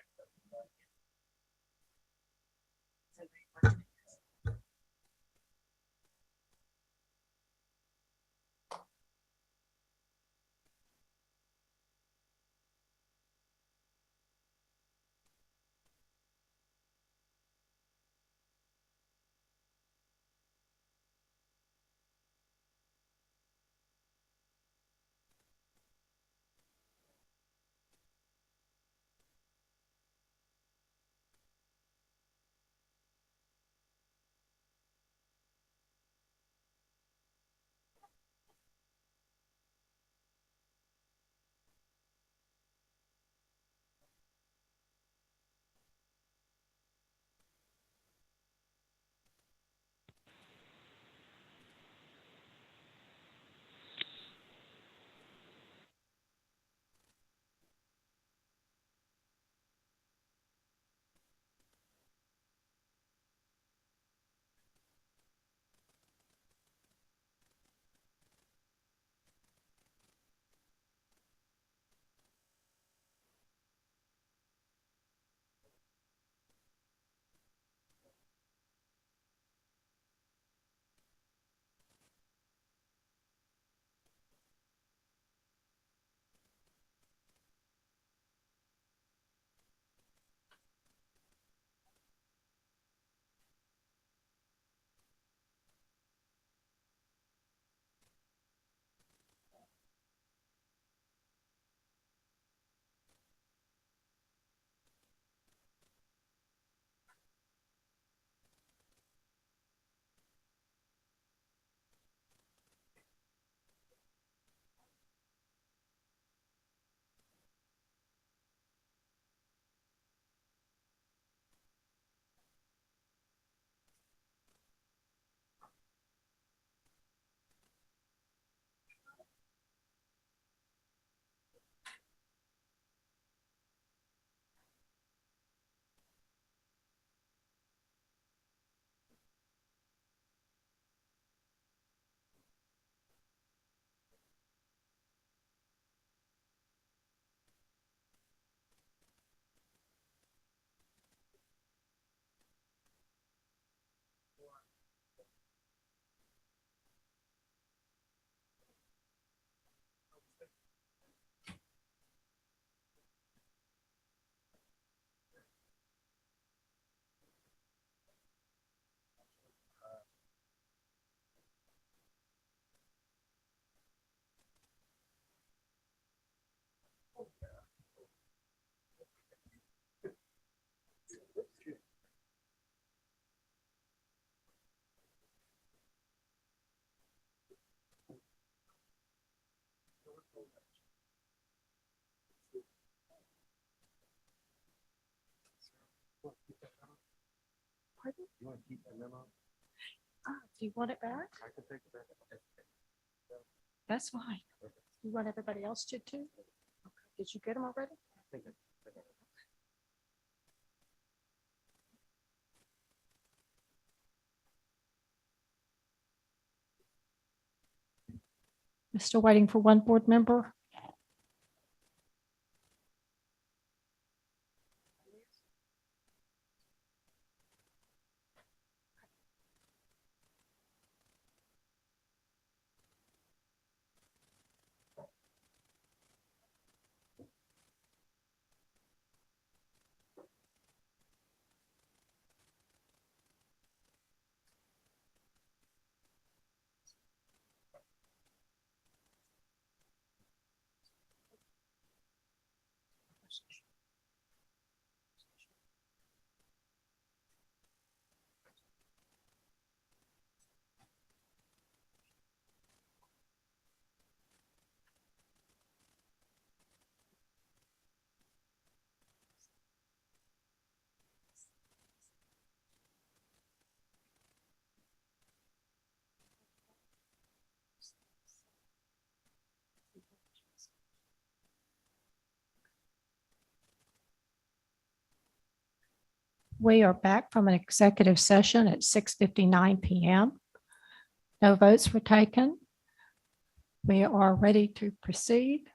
Pardon? You want to keep that memo? Do you want it back? I can take it back. That's fine. You want everybody else to too? Okay. Did you get them already? We're still waiting for one board member. We are back from an executive session at 6:59 PM. No votes were taken. We are ready to proceed.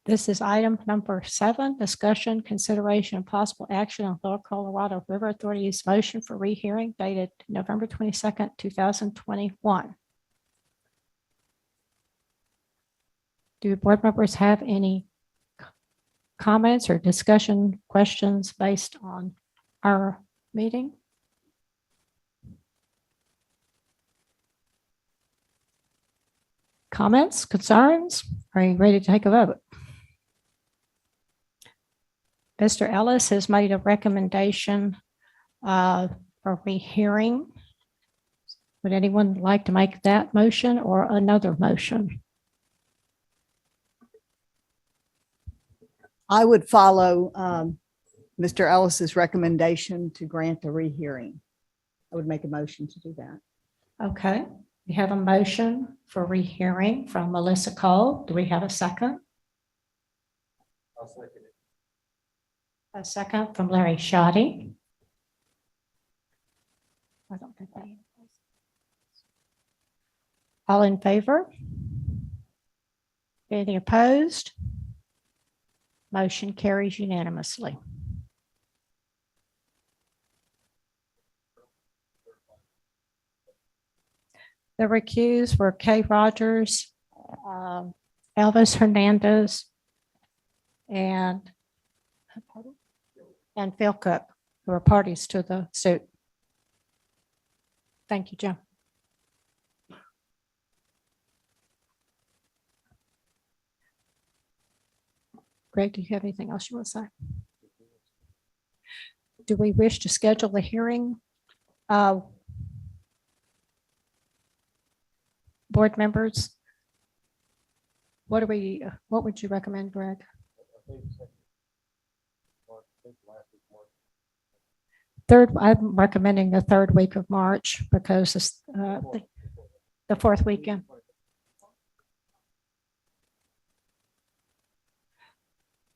This is item number 7, discussion, consideration, and possible action on Lower Colorado River Authority's motion for rehearing dated November 22nd, 2021. Do board members have any comments or discussion questions based on our meeting? Comments, concerns? Are you ready to take a vote? Mr. Ellis has made a recommendation for rehearing. Would anyone like to make that motion or another motion? I would follow Mr. Ellis's recommendation to grant the rehearing. I would make a motion to do that. Okay, we have a motion for rehearing from Melissa Cole. Do we have a second? I'll second it. A second from Larry Shoddy. I don't think that. All in favor? Any opposed? Motion carries unanimously. The recused were Kay Rogers, Elvis Hernandez, and Phil Cook, who are parties to the suit. Thank you, Jim. Greg, do you have anything else you want to say? Do we wish to schedule a hearing? Board members? What would you recommend, Greg? I'm recommending the 3rd week of March because it's the 4th weekend.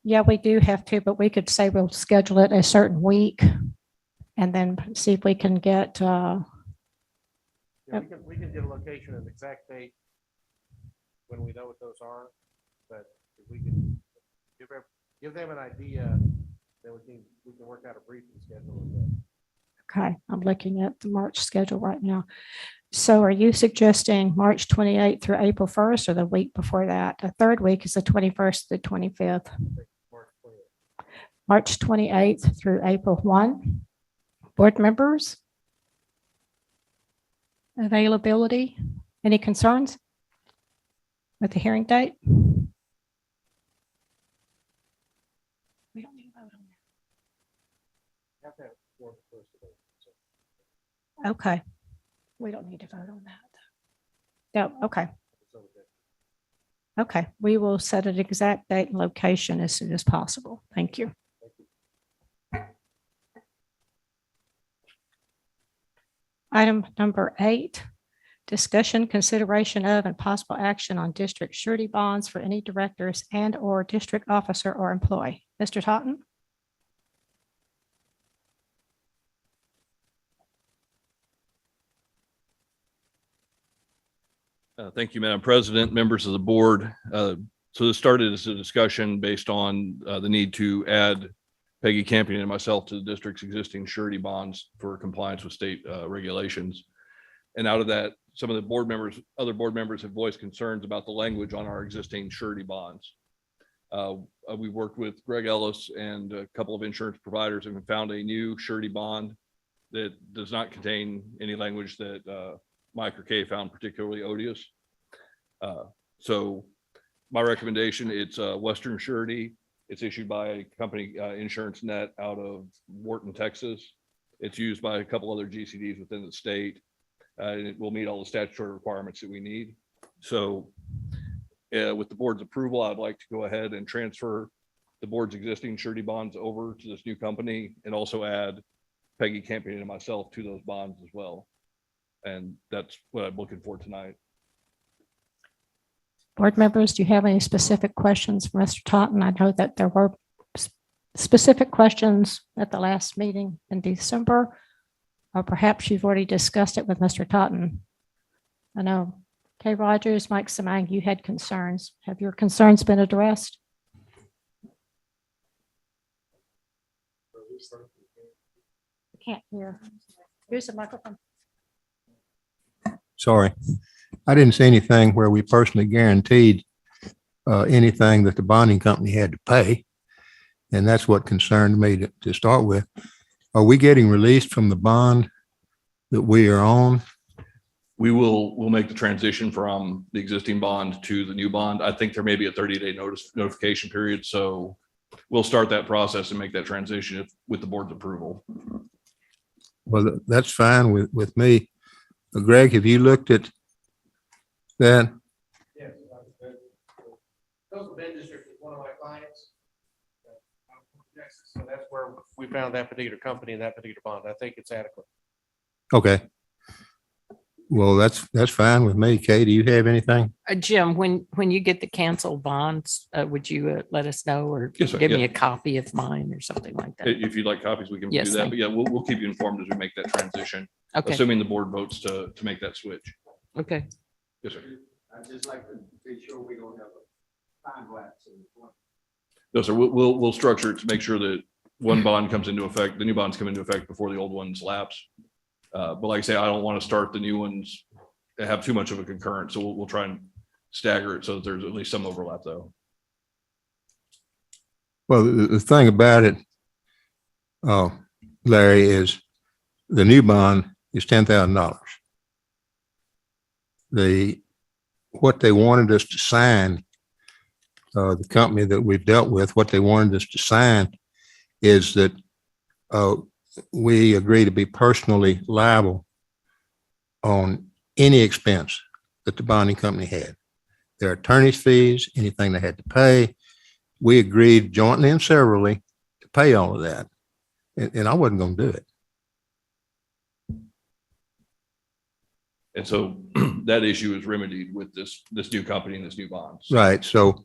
Yeah, we do have to, but we could say we'll schedule it a certain week and then see if we can get. Yeah, we can get a location and exact date when we know what those are, but if we can give them an idea, then we can work out a briefing schedule with them. Okay, I'm looking at the March schedule right now. So are you suggesting March 28th through April 1st or the week before that? The 3rd week is the 21st to the 25th. March 28th through April 1. Board members? Availability? Any concerns with the hearing date? We don't need to vote on You have to have four first of all, so. that. Okay. We don't need to vote on that. Yeah, okay. Okay, we will set an exact date and location as soon as possible. Thank you. Item number 8, discussion, consideration of, and possible action on district surety bonds for any directors and/or district officer or employee. Mr. Totten? Thank you, Madam President, members of the board. So this started as a discussion based on the need to add Peggy Campion and myself to the district's existing surety bonds for compliance with state regulations. And out of that, some of the other board members have voiced concerns about the language on our existing surety bonds. We worked with Greg Ellis and a couple of insurance providers and found a new surety bond that does not contain any language that Mike or Kay found particularly odious. So my recommendation, it's Western Surety. It's issued by a company, Insurance Net, out of Wharton, Texas. It's used by a couple other GCDs within the state. And it will meet all the statutory requirements that we need. So with the board's approval, I'd like to go ahead and transfer the board's existing surety bonds over to this new company and also add Peggy Campion and myself to those bonds as well. And that's what I'm looking for tonight. Board members, do you have any specific questions for Mr. Totten? I know that there were specific questions at the last meeting in December, or perhaps you've already discussed it with Mr. Totten. I know Kay Rogers, Mike Samang, you had concerns. Have your concerns been addressed? I can't hear. Here's the microphone. Sorry. I didn't see anything where we personally guaranteed anything that the bonding company had to pay. And that's what concerned me to start with. Are we getting released from the bond that we are on? We'll make the transition from the existing bond to the new bond. I think there may be a 30-day notification period. So we'll start that process and make that transition with the board's approval. Well, that's fine with me. Greg, have you looked at that? Yes. Coastal Bend District is one of my clients. So that's where we found that particular company and that particular bond. I think it's adequate. Okay. Well, that's fine with me. Kay, do you have anything? Jim, when you get the canceled bonds, would you let us know or Yes, sir. give me Yeah. a copy of mine or something like that? If you'd like copies, we can do Yes, that. thank But yeah, we'll keep you informed as we make that transition, Okay, assuming the board votes to make that switch. okay. Yes, sir. I'd just like to be sure we don't have a time lapse in the point. No, sir. We'll structure it to make sure that one bond comes into effect, the new bonds come into effect before the old ones lapse. But like I say, I don't want to start the new ones that have too much of a concurrence. So we'll try and stagger it so that there's at least some overlap though. Well, the thing about it, Larry, is the new bond is $10,000. What they wanted us to sign, the company that we've dealt with, what they wanted us to sign is that we agree to be personally liable on any expense that the bonding company had. Their attorney's fees, anything they had to pay. We agreed jointly and severally to pay all of that. And I wasn't going to do it. And so that issue is remedied with this new company and this new bond. Right. So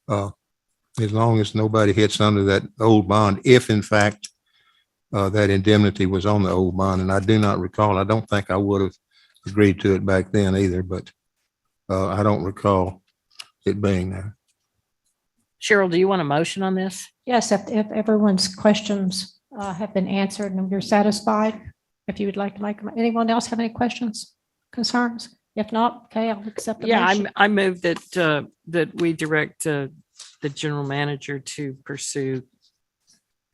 as long as nobody hits under that old bond, if in fact that indemnity was on the old bond, and I do not recall, I don't think I would have agreed to it back then either, but I don't recall it being there. Cheryl, do you want a motion on this? Yes, if everyone's questions have been answered and you're satisfied, if you would like to make, anyone else have any questions, concerns? If not, okay, I'll accept the Yeah, motion. I move that we direct the general manager to pursue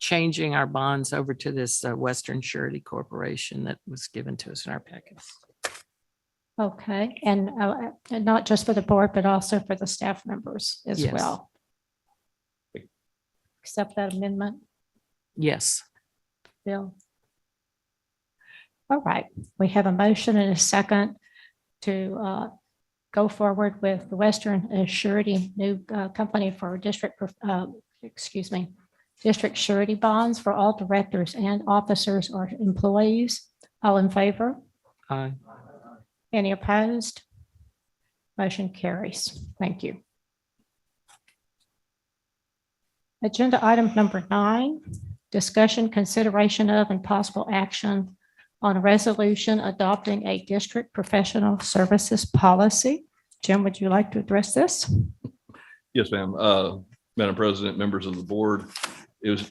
changing our bonds over to this Western Surety Corporation that was given to us in our packets. Okay, and not just for the board, but also for the staff members as Yes. well. Accept that amendment, Yes. Bill? All right, we have a motion and a second to go forward with the Western Surety new company for district, district surety bonds for all directors and officers or employees. All in favor? Aye. Any opposed? Motion carries. Thank you. Agenda item number 9, discussion, consideration of, and possible action on a resolution adopting a district professional services policy. Jim, would you like to address this? Yes, ma'am. Madam President, members of the board, it was,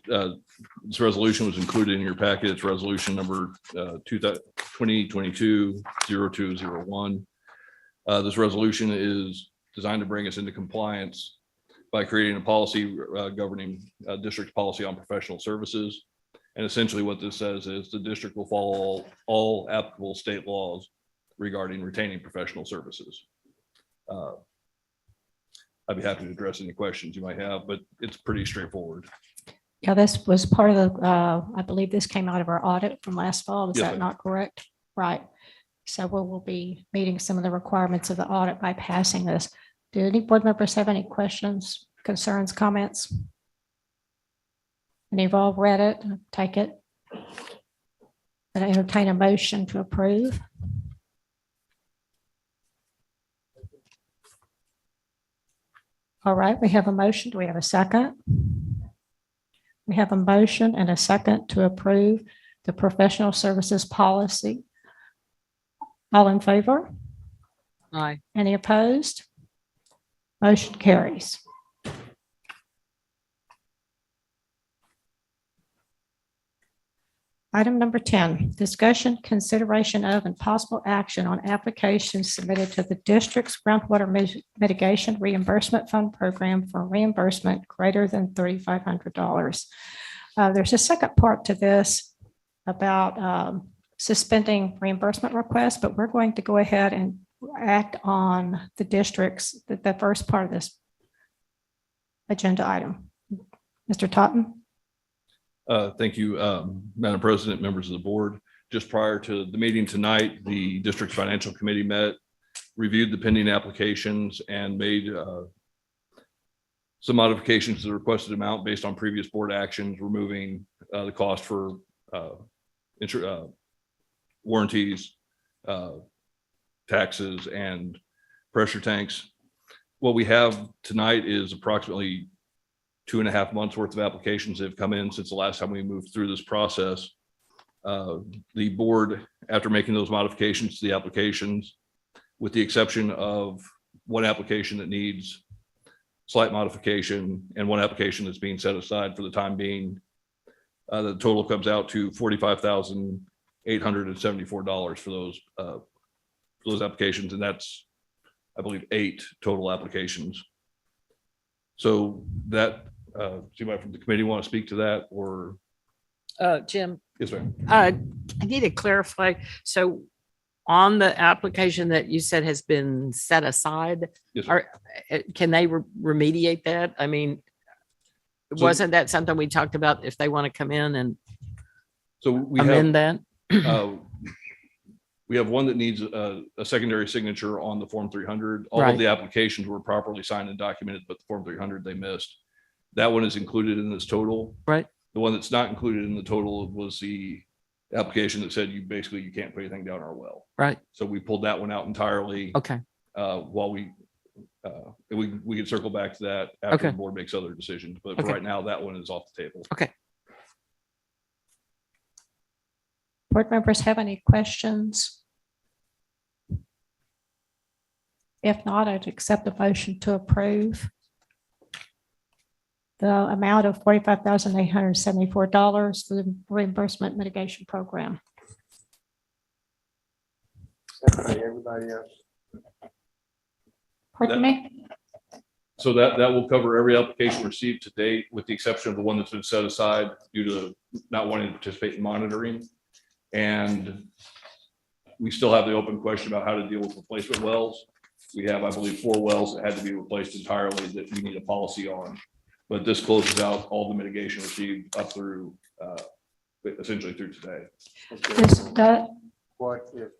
this resolution was included in your packet. It's resolution number 2022-0201. This resolution is designed to bring us into compliance by creating a policy governing district policy on professional services. And essentially what this says is the district will follow all applicable state laws regarding retaining professional services. I'd be happy to address any questions you might have, but it's pretty straightforward. Yeah, this was part of the, I believe this came out of our audit from last fall. Is Yes, that ma'am. not correct? Right. So we'll be meeting some of the requirements of the audit by passing this. Do any board members have any questions, concerns, comments? And you've all read it, take it. And I entertain a motion to approve. All right, we have a motion. Do we have a second? We have a motion and a second to approve the professional services policy. All in favor? Aye. Any opposed? Motion carries. Item number 10, discussion, consideration of, and possible action on applications submitted to the district's groundwater mitigation reimbursement fund program for reimbursement greater than $3,500. There's a second part to this about suspending reimbursement requests, but we're going to go ahead and act on the district's, the first part of this agenda item. Mr. Totten? Thank you, Madam President, members of the board. Just prior to the meeting tonight, the district's financial committee met, reviewed the pending applications, and made some modifications to the requested amount based on previous board actions, removing the cost for warranties, taxes, and pressure tanks. What we have tonight is approximately 2.5 months worth of applications that have come in since the last time we moved through this process. The board, after making those modifications to the applications, with the exception of one application that needs slight modification and one application that's being set aside for the time being, the total comes out to $45,874 for those applications, and that's, I believe, 8 total applications. So that, somebody from the committee want to speak to that, or? Jim, Yes, ma'am. I need to clarify. So on the application that you said has been set aside, Yes, ma'am. can they remediate that? I mean, So- wasn't that something we talked about if they want to come in and So we amend have, that? we have one that needs a secondary signature on the Form 300. All Right. of the applications were properly signed and documented, but the Form 300 they missed. That one is included in this total. Right. The one that's not included in the total was the application that said you can't put anything down our well. Right. So we pulled that one out entirely. Okay. While we can circle back to that after Okay. the board makes other decisions, but for Okay. right now, that one is off the table. Okay. Board members have any questions? If not, I'd accept the motion to approve the amount of $45,874 for the reimbursement mitigation program. Everybody else. Pardon me? So that will cover every application received to date, with the exception of the one that's been set aside due to not wanting to participate in monitoring. And we still have the open question about how to deal with replacement wells. We have, I believe, 4 wells that had to be replaced entirely that we need a policy on. But this closes out all the mitigation received up through, essentially through today. This, that, What if,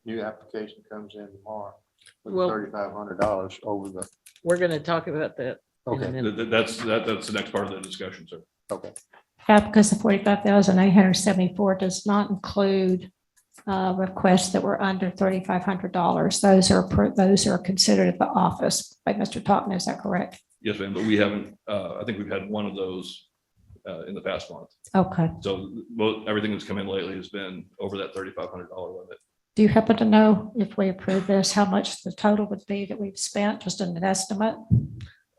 new application comes in tomorrow with Well- $3,500 over the, We're going to talk about that in a okay, minute. That's the next part of the discussion, sir. okay. Yeah, because the 45,874 does not include requests that were under $3,500. Those are considered at the office by Mr. Totten. Is that correct? Yes, ma'am, but we haven't, I think we've had one of those in the past month. Okay. So everything that's come in lately has been over that $3,500 limit. Do you happen to know if we approve this, how much the total would be that we've spent, just an estimate?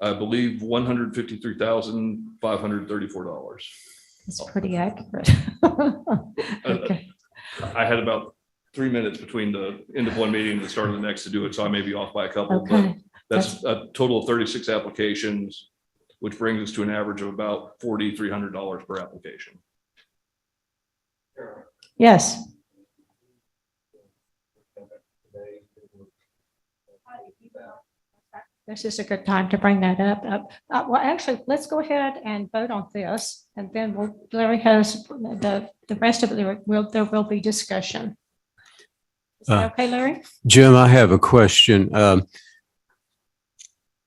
I believe $153,534. It's pretty accurate. Okay. I had about 3 minutes between the end of one meeting and the start of the next to do it, so I may be off by a couple, but Okay. that's a total of 36 applications, which brings us to an average of about $4,300 per application. Yes. This is a good time to bring that up. Well, actually, let's go ahead and vote on this, and then Larry has the rest of it, there will be discussion. Is that okay, Larry? Jim, I have a question.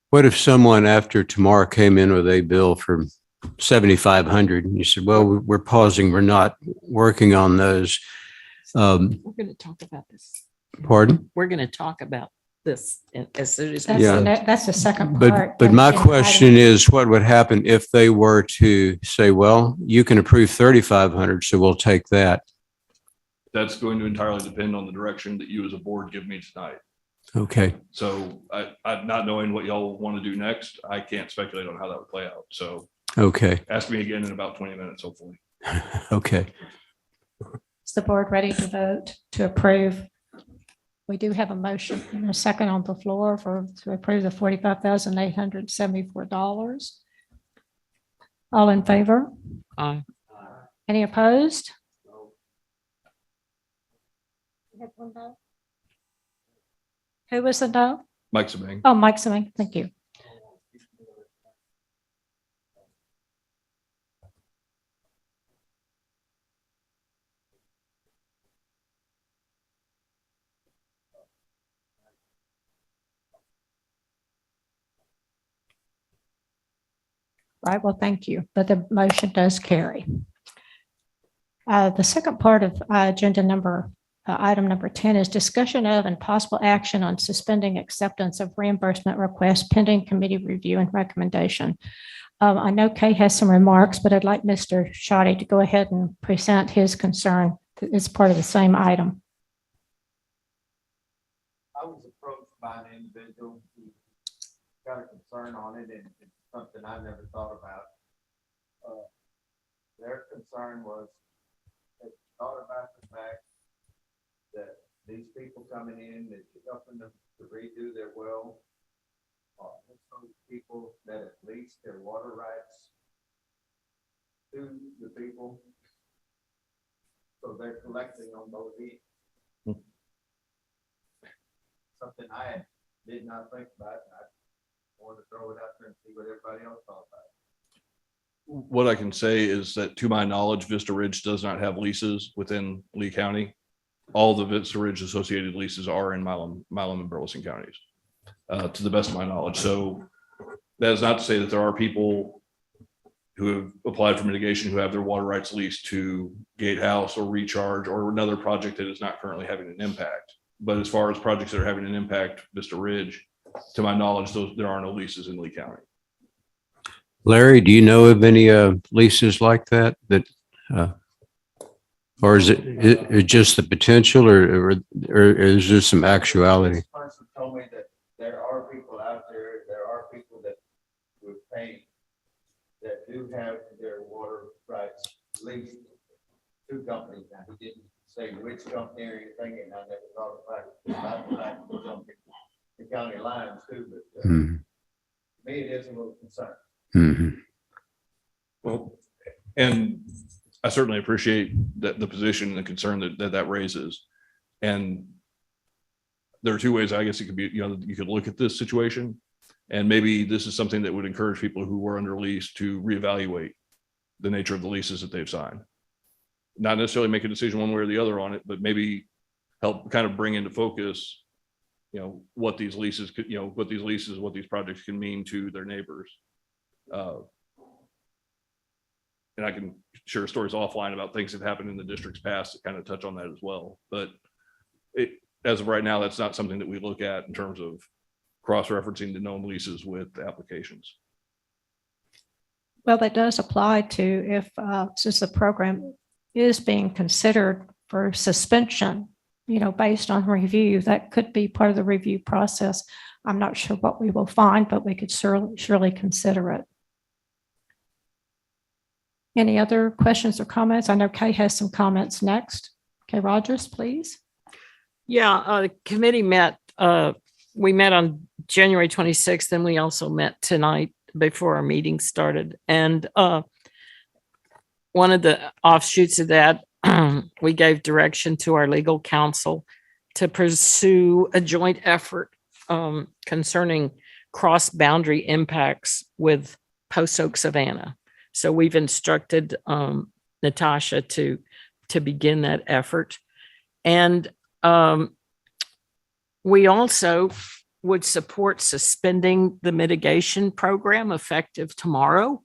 What if someone after tomorrow came in with a bill for 7,500 and you said, well, we're pausing, we're not working on those? We're going to talk about this. Pardon? We're going to talk about this as soon as. That's Yeah. that's the second part. But my of the question item. is, what would happen if they were to say, well, you can approve 3,500, so we'll take that? That's going to entirely depend on the direction that you as a board give me tonight. Okay, So I'm not knowing what y'all want to do next. I can't speculate on how that would play out. So okay, ask me again in about 20 minutes, hopefully. okay. Is the board ready to vote to approve? We do have a motion and a second on the floor to approve the $45,874. All in favor? Aye. Any opposed? You had one no? Who was the no? Mike Sabang. Oh, Mike Seming, thank you. Right, well, thank you, but the motion does carry. The second part of item number 10 is discussion of and possible action on suspending acceptance of reimbursement requests pending committee review and recommendation. I know Kay has some remarks, but I'd like Mr. Shoddy to go ahead and present his concern. It's part of the same item. I was approached by an individual who got a concern on it, and it's something I never thought about. Their concern was, they thought about the fact that these people coming in, that you're helping them to redo their well, it's those people that have leased their water rights to the people. So they're collecting on those ends. Something I did not think about, and I wanted to throw it out there and see what everybody else thought about it. What I can say is that to my knowledge, Vista Ridge does not have leases within Lee County. All the Vista Ridge associated leases are in Milam and Burleson counties, to the best of my knowledge. So that is not to say that there are people who have applied for mitigation who have their water rights leased to Gatehouse or Recharge or another project that is not currently having an impact. But as far as projects that are having an impact, Vista Ridge, to my knowledge, there are no leases in Lee County. Larry, do you know of any leases like that or is it just the potential or is there some actuality? This person told me that there are people out there, people that would pay, that do have their water rights leased to companies. Now, he didn't say which company or anything, and I never thought about the fact that it's on the county lines too, but to me, it is a little concern. Mhm. Well, and I certainly appreciate that the position and the concern that raises. And there are two ways, I guess it could be, you could look at this situation and maybe this is something that would encourage people who were under lease to reevaluate the nature of the leases that they've signed. Not necessarily make a decision one way or the other on it, but maybe help kind of bring into focus, what these leases could, what these projects can mean to their neighbors. And I can share stories offline about things that happened in the district's past that kind of touch on that as well. But as of right now, that's not something that we look at in terms of cross-referencing the known leases with applications. Well, that does apply to if, since the program is being considered for suspension, based on review, that could be part of the review process. I'm not sure what we will find, but we could surely consider it. Any other questions or comments? I know Kay has some comments next. Kay Rogers, please. Yeah, the committee met, we met on January 26th, and we also met tonight before our meeting started. And one of the offshoots of that, we gave direction to our legal counsel to pursue a joint effort concerning cross-boundary impacts with Post Oak Savannah. So we've instructed Natasha to begin that effort. And we also would support suspending the mitigation program effective tomorrow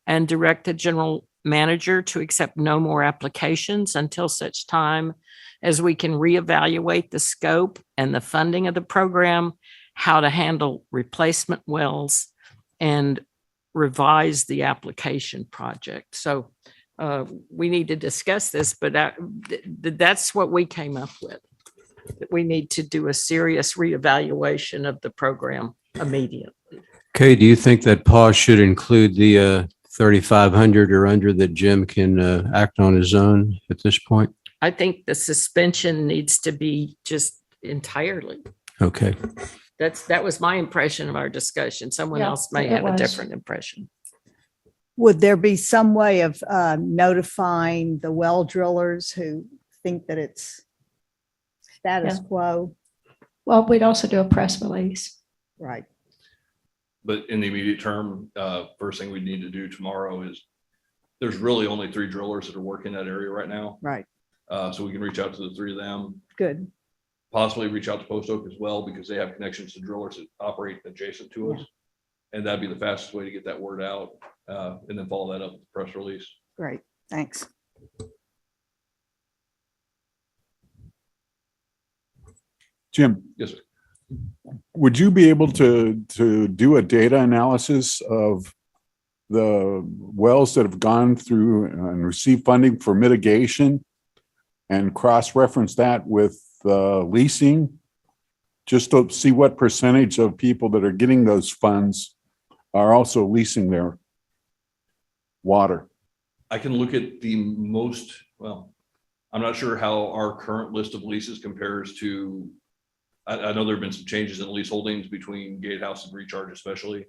and direct the general manager to accept no more applications until such time as we can reevaluate the scope and the funding of the program, how to handle replacement wells, and revise the application project. So we need to discuss this, but that's what we came up with. We need to do a serious reevaluation of the program immediately. Okay, do you think that pause should include the 3,500 or under that Jim can act on his own at this point? I think the suspension needs to be just entirely. Okay. That was my impression of our discussion. Someone Yeah, else may it have a was. different impression. Would there be some way of notifying the well drillers who think that it's status quo? Well, we'd also do a press release. Right. But in the immediate term, first thing we need to do tomorrow is there's really only 3 drillers that are working that area right now. Right. So we can reach out to the 3 of them, Good. possibly reach out to Post Oak as well, because they have connections to drillers that operate adjacent to us. And that'd be the fastest way to get that word out, and then follow that up with the press release. Great. Thanks. Jim, Yes, sir. would you be able to do a data analysis of the wells that have gone through and received funding for mitigation and cross-reference that with leasing? Just to see what percentage of people that are getting those funds are also leasing their water. I can look at the most, well, I'm not sure how our current list of leases compares to, I know there've been some changes in lease holdings between Gatehouse and Recharge especially.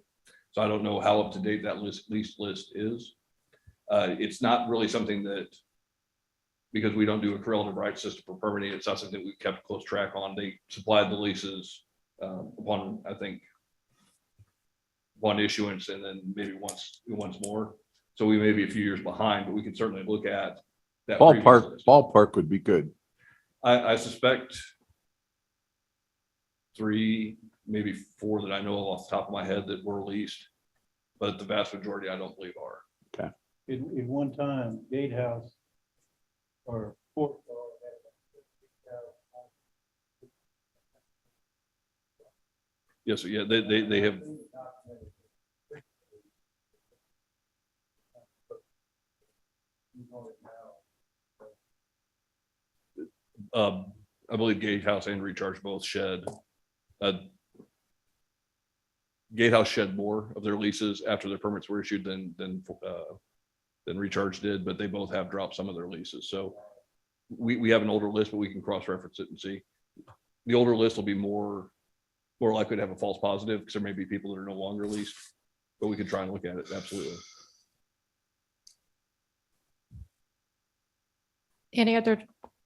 So I don't know how up to date that lease list is. It's not really something that, because we don't do a correlative rights system for permitting, it's not something we've kept close track on. They supplied the leases upon, I think, one issuance and then maybe once more. So we may be a few years behind, but we can certainly look at that. Ballpark would be good. I suspect 3, maybe 4 that I know of off the top of my head that were leased, but the vast majority I don't believe are. Okay. In one time, Gatehouse or Fort. Yes, sir. Yeah, they have. I believe Gatehouse and Recharge both shed. Gatehouse shed more of their leases after their permits were issued than Recharge did, but they both have dropped some of their leases. So we have an older list, but we can cross-reference it and see. The older list will be more likely to have a false positive because there may be people that are no longer leased, but we could try and look at it. Absolutely. Any other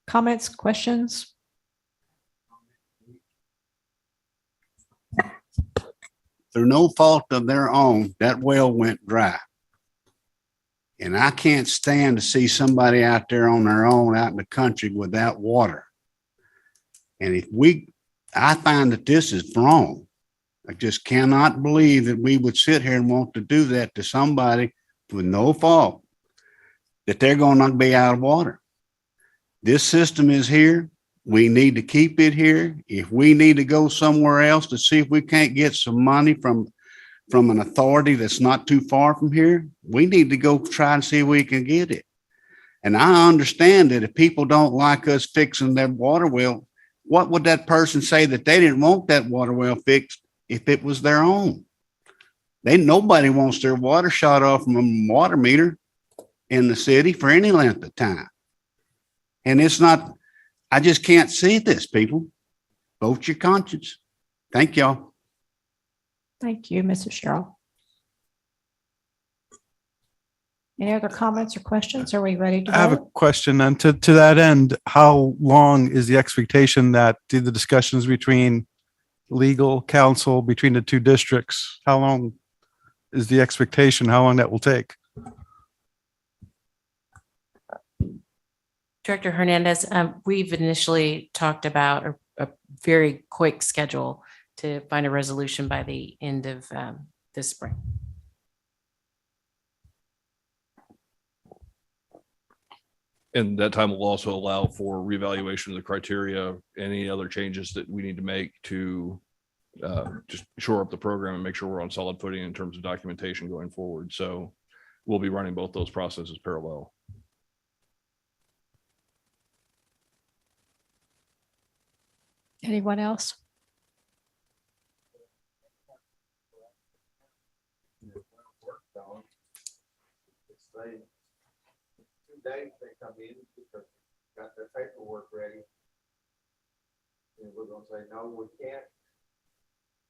comments, questions? Through no fault of their own, that well went dry. And I can't stand to see somebody out there on their own out in the country without water. And I find that this is wrong. I just cannot believe that we would sit here and want to do that to somebody with no fault, that they're going to be out of water. This system is here. We need to keep it here. If we need to go somewhere else to see if we can't get some money from an authority that's not too far from here, we need to go try and see if we can get it. And I understand that if people don't like us fixing their water well, what would that person say that they didn't want that water well fixed if it was their own? Nobody wants their water shut off from a water meter in the city for any length of time. And it's not, I just can't see this, people. Vote your conscience. Thank y'all. Thank you, Mrs. Cheryl. Any other comments or questions? Are we ready to I have a vote? question, and to that end, how long is the expectation that the discussions between legal counsel between the two districts, how long is the expectation, how long that will take? Director Hernandez, we've initially talked about a very quick schedule to find a resolution by the end of this spring. And that time will also allow for reevaluation of the criteria, any other changes that we need to make to just shore up the program and make sure we're on solid footing in terms of documentation going forward. So we'll be running both those processes parallel. Anyone else? It's 2 days they come in because got their paperwork ready. And we're gonna say, no, we can't.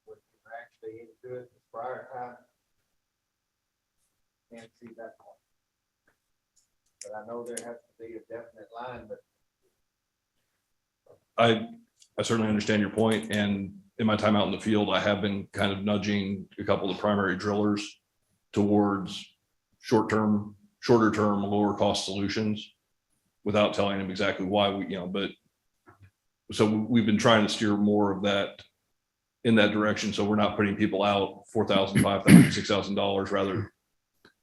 We're actually into it prior time. Can't see that one. But I know there has to be a definite line, but I certainly understand your point, and in my time out in the field, I have been kind of nudging a couple of the primary drillers towards shorter term, lower cost solutions without telling them exactly why but so we've been trying to steer more of that in that direction. So we're not putting people out $4,000, $5,000, $6,000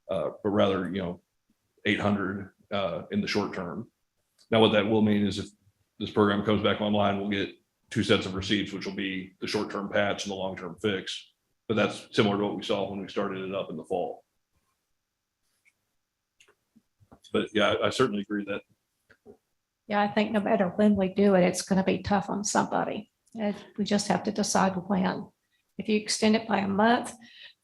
but rather, $800 in the short term. Now, what that will mean is if this program comes back online, we'll get 2 sets of receipts, which will be the short-term patch and the long-term fix. But that's similar to what we saw when we started it up in the fall. But yeah, I certainly agree that. Yeah, I think no matter when we do it, it's going to be tough on somebody. And we just have to decide when. If you extend it by a month,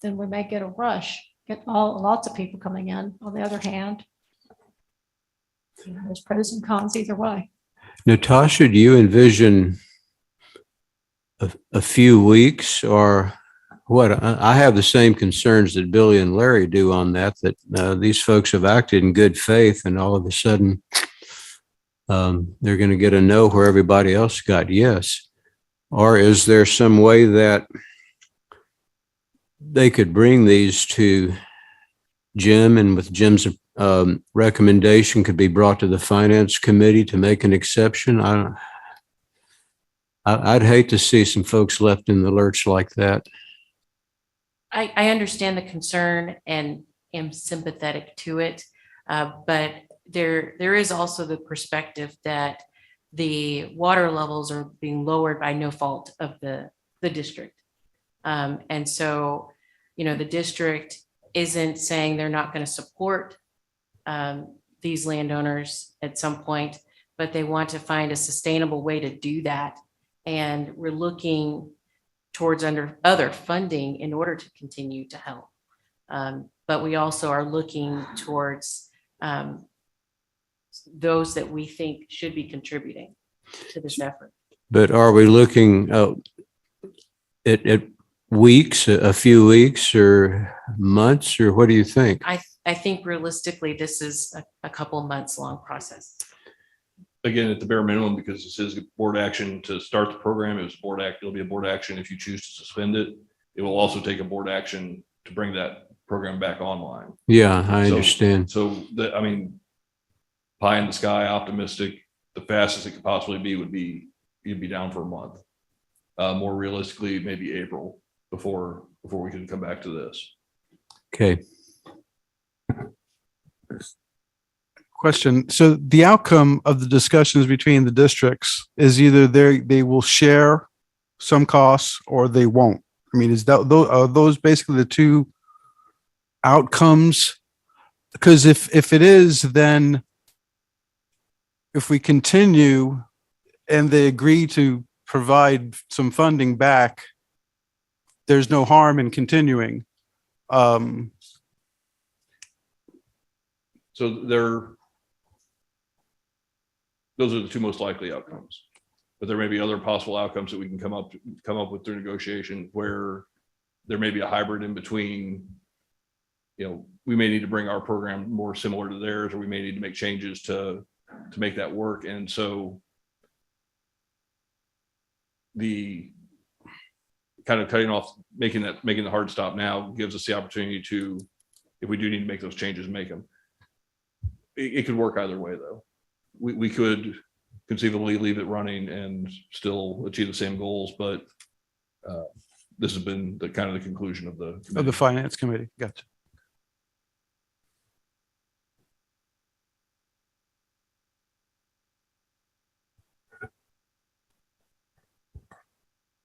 then we may get a rush, lots of people coming in. On the other hand, there's pros and cons either way. Natasha, do you envision a few weeks or what? I have the same concerns that Billy and Larry do on that these folks have acted in good faith and all of a sudden they're going to get a no where everybody else got yes. Or is there some way that they could bring these to Jim, and with Jim's recommendation could be brought to the finance committee to make an exception? I'd hate to see some folks left in the lurch like that. I understand the concern and am sympathetic to it, but there is also the perspective that the water levels are being lowered by no fault of the district. And so, the district isn't saying they're not going to support these landowners at some point, but they want to find a sustainable way to do that. And we're looking towards other funding in order to continue to help. But we also are looking towards those that we think should be contributing to this effort. But are we looking at weeks, a few weeks or months, or what do you think? I think realistically, this is a couple months long process. Again, at the bare minimum, because this is board action to start the program, it'll be a board action if you choose to suspend it. It will also take a board action to bring that program back online. Yeah, I understand. So pie in the sky, optimistic, the fastest it could possibly be would be you'd be down for a month. More realistically, maybe April before we can come back to this. Okay. Question. So the outcome of the discussions between the districts is either they will share some costs or they won't. I mean, are those basically the two outcomes? Because if it is, then if we continue and they agree to provide some funding back, there's no harm in continuing. So those are the two most likely outcomes. But there may be other possible outcomes that we can come up with through negotiation where there may be a hybrid in between. You know, we may need to bring our program more similar to theirs, or we may need to make changes to make that work. And so the kind of cutting off, making the hard stop now gives us the opportunity to, if we do need to make those changes, make them. It could work either way though. We could conceivably leave it running and still achieve the same goals, but this has been the kind of the conclusion of the finance committee. Gotcha.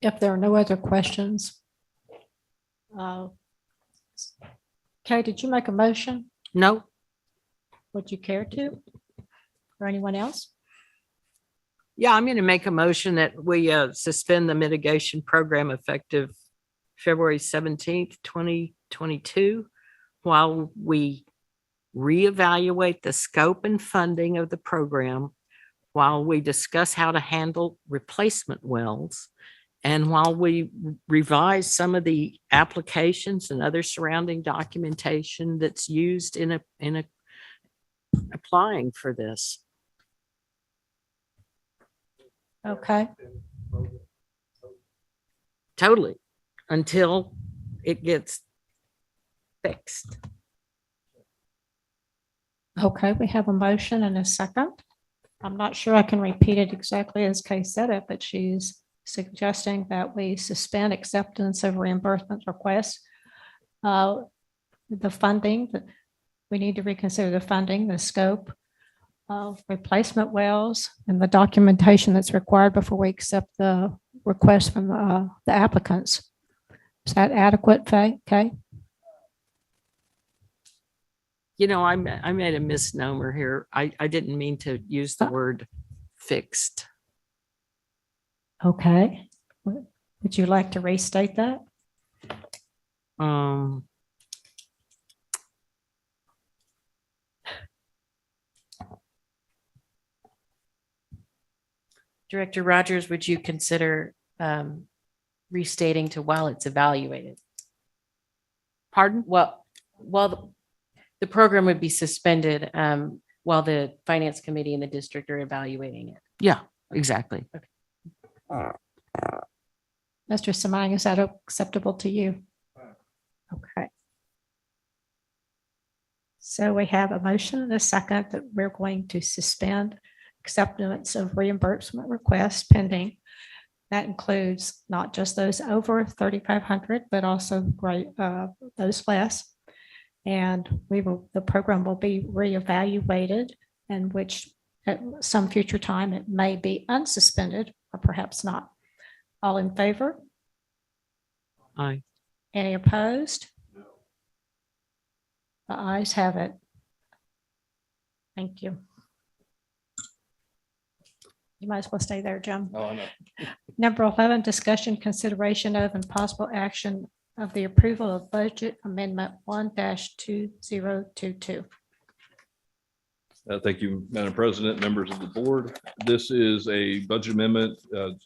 If there are no other questions. Kay, did you make a motion? No, Would you care to? Or anyone else? yeah, I'm going to make a motion that we suspend the mitigation program effective February 17th, 2022, while we reevaluate the scope and funding of the program, while we discuss how to handle replacement wells, and while we revise some of the applications and other surrounding documentation that's used in applying for this. Okay, Totally, until it gets fixed. okay, we have a motion and a second. I'm not sure I can repeat it exactly as Kay said it, but she's suggesting that we suspend acceptance of reimbursement requests. The funding, that we need to reconsider the funding, the scope of replacement wells, and the documentation that's required before we accept the request from the applicants. Is that adequate, Faye? Okay. You know, I made a misnomer here. I didn't mean to use the word fixed. Okay. Would you like to restate that? Director Rogers, would you consider restating to while it's evaluated? Pardon? Well, while the program would be suspended while the finance committee and the district are evaluating it. Yeah, exactly. Mr. Samang, is that acceptable to you? Okay. So we have a motion and a second that we're going to suspend acceptance of reimbursement requests pending. That includes not just those over 3,500, but also those less. And the program will be reevaluated, and which at some future time it may be unsuspended or perhaps not. All in favor? Aye. Any opposed? The ayes have it. Thank you. You might as well stay there, Jim. Oh, I know. Number 11, discussion, consideration of, and possible action of the approval of budget amendment 1-2022. Thank you, Madam President, members of the board. This is a budget amendment,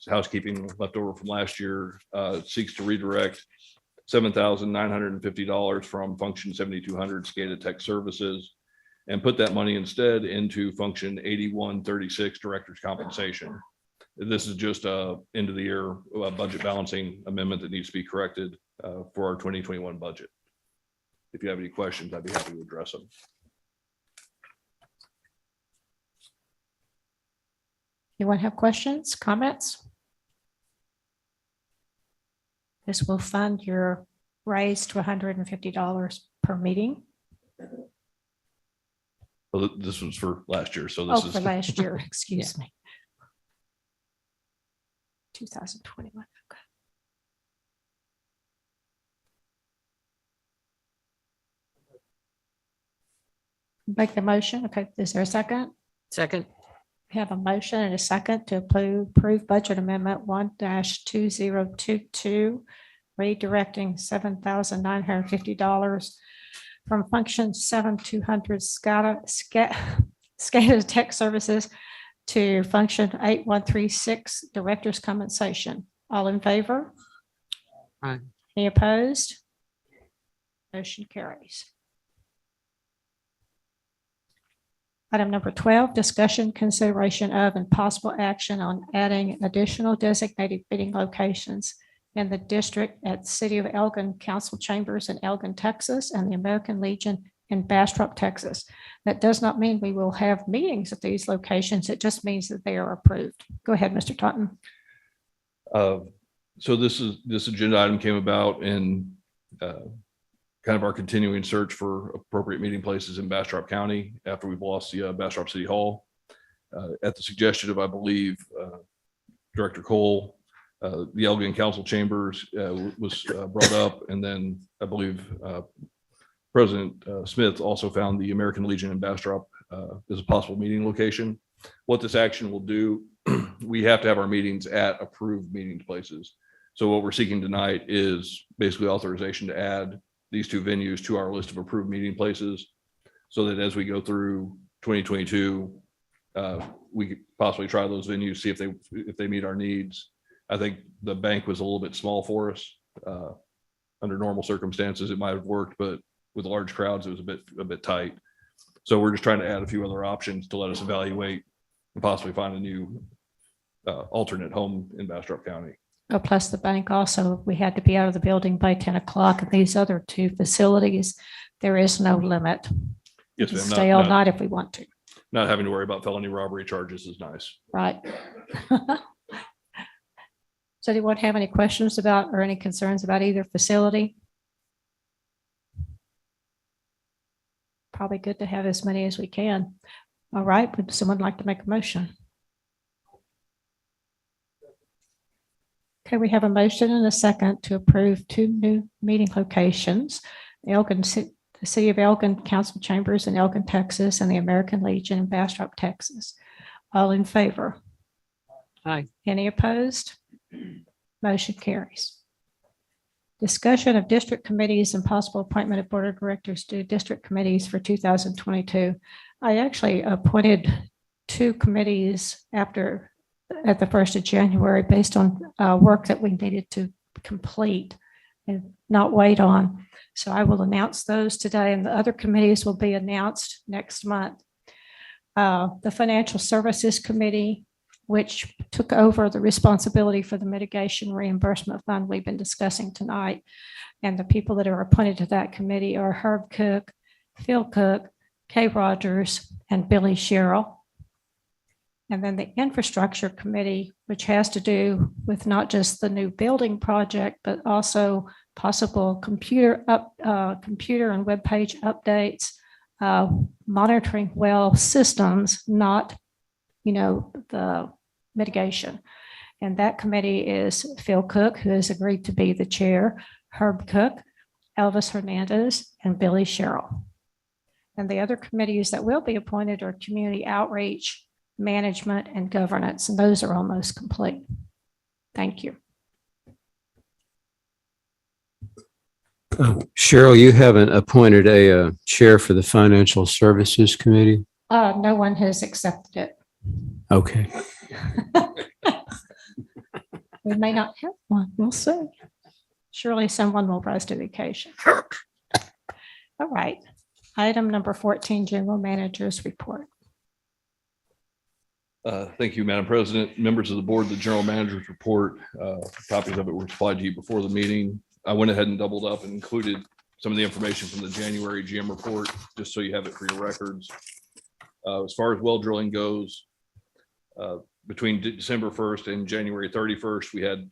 housekeeping leftover from last year, seeks to redirect $7,950 from function 7200 SCADA Tech Services and put that money instead into function 8136 Director's Compensation. This is just a end of the year budget balancing amendment that needs to be corrected for our 2021 budget. If you have any questions, I'd be happy to address them. Anyone have questions, comments? This will fund your raise to $150 per meeting. Well, this was for last year, so Oh, this for is. last year, excuse me. 2021. Okay. Make the motion. Okay, is there a second? Second. We have a motion and a second to approve budget amendment 1-2022, redirecting $7,950 from function 7200 SCADA tech services to function 8136 director's compensation. All in favor? Aye. Any opposed? Motion carries. Item number 12, discussion, consideration of, and possible action on adding additional designated meeting locations in the district at City of Elgin Council Chambers in Elgin, Texas, and the American Legion in Bastrop, Texas. That does not mean we will have meetings at these locations. It just means that they are approved. Go ahead, Mr. Totten. So this agenda item came about in kind of our continuing search for appropriate meeting places in Bastrop County after we've lost the Bastrop City Hall. At the suggestion of, I believe, Director Cole, the Elgin Council Chambers was brought up, and then I believe President Smith also found the American Legion in Bastrop as a possible meeting location. What this action will do, we have to have our meetings at approved meeting places. So what we're seeking tonight is basically authorization to add these two venues to our list of approved meeting places, so that as we go through 2022, we could possibly try those venues, see if they meet our needs. I think the bank was a little bit small for us. Under normal circumstances, it might have worked, but with large crowds, it was a bit tight. So we're just trying to add a few other options to let us evaluate and possibly find a new alternate home in Bastrop County. Oh, plus the bank also, we had to be out of the building by 10 o'clock. And these other two facilities, there is no limit. Yes, We ma'am. can stay all night if we want to. Not having to worry about felony robbery charges is nice. Right. So anyone have any questions about or any concerns about either facility? Probably good to have as many as we can. All right, would someone like to make a motion? Okay, we have a motion and a second to approve two new meeting locations, the City of Elgin Council Chambers in Elgin, Texas, and the American Legion in Bastrop, Texas. All in favor? Aye. Any opposed? Motion carries. Discussion of district committees and possible appointment of board of directors to district committees for 2022. I actually appointed two committees at the 1st of January based on work that we needed to complete and not wait on. So I will announce those today, and the other committees will be announced next month. The Financial Services Committee, which took over the responsibility for the mitigation reimbursement fund we've been discussing tonight. And the people that are appointed to that committee are Herb Cook, Phil Cook, Kay Rogers, and Billy Sherrill. And then the Infrastructure Committee, which has to do with not just the new building project, but also possible computer and webpage updates, monitoring well systems, not the mitigation. And that committee is Phil Cook, who has agreed to be the chair, Herb Cook, Elvis Hernandez, and Billy Sherrill. And the other committees that will be appointed are community outreach, management, and governance, and those are almost complete. Thank you. Cheryl, you haven't appointed a chair for the Financial Services Committee? No one has accepted it. Okay. We may not have one. We'll see. Surely someone will rise to the occasion. All right. Item number 14, General Manager's Report. Thank you, Madam President. Members of the board, the General Manager's Report, copies of it were supplied to you before the meeting. I went ahead and doubled up and included some of the information from the January GM report, just so you have it for your records. As far as well drilling goes, between December 1st and January 31st, we had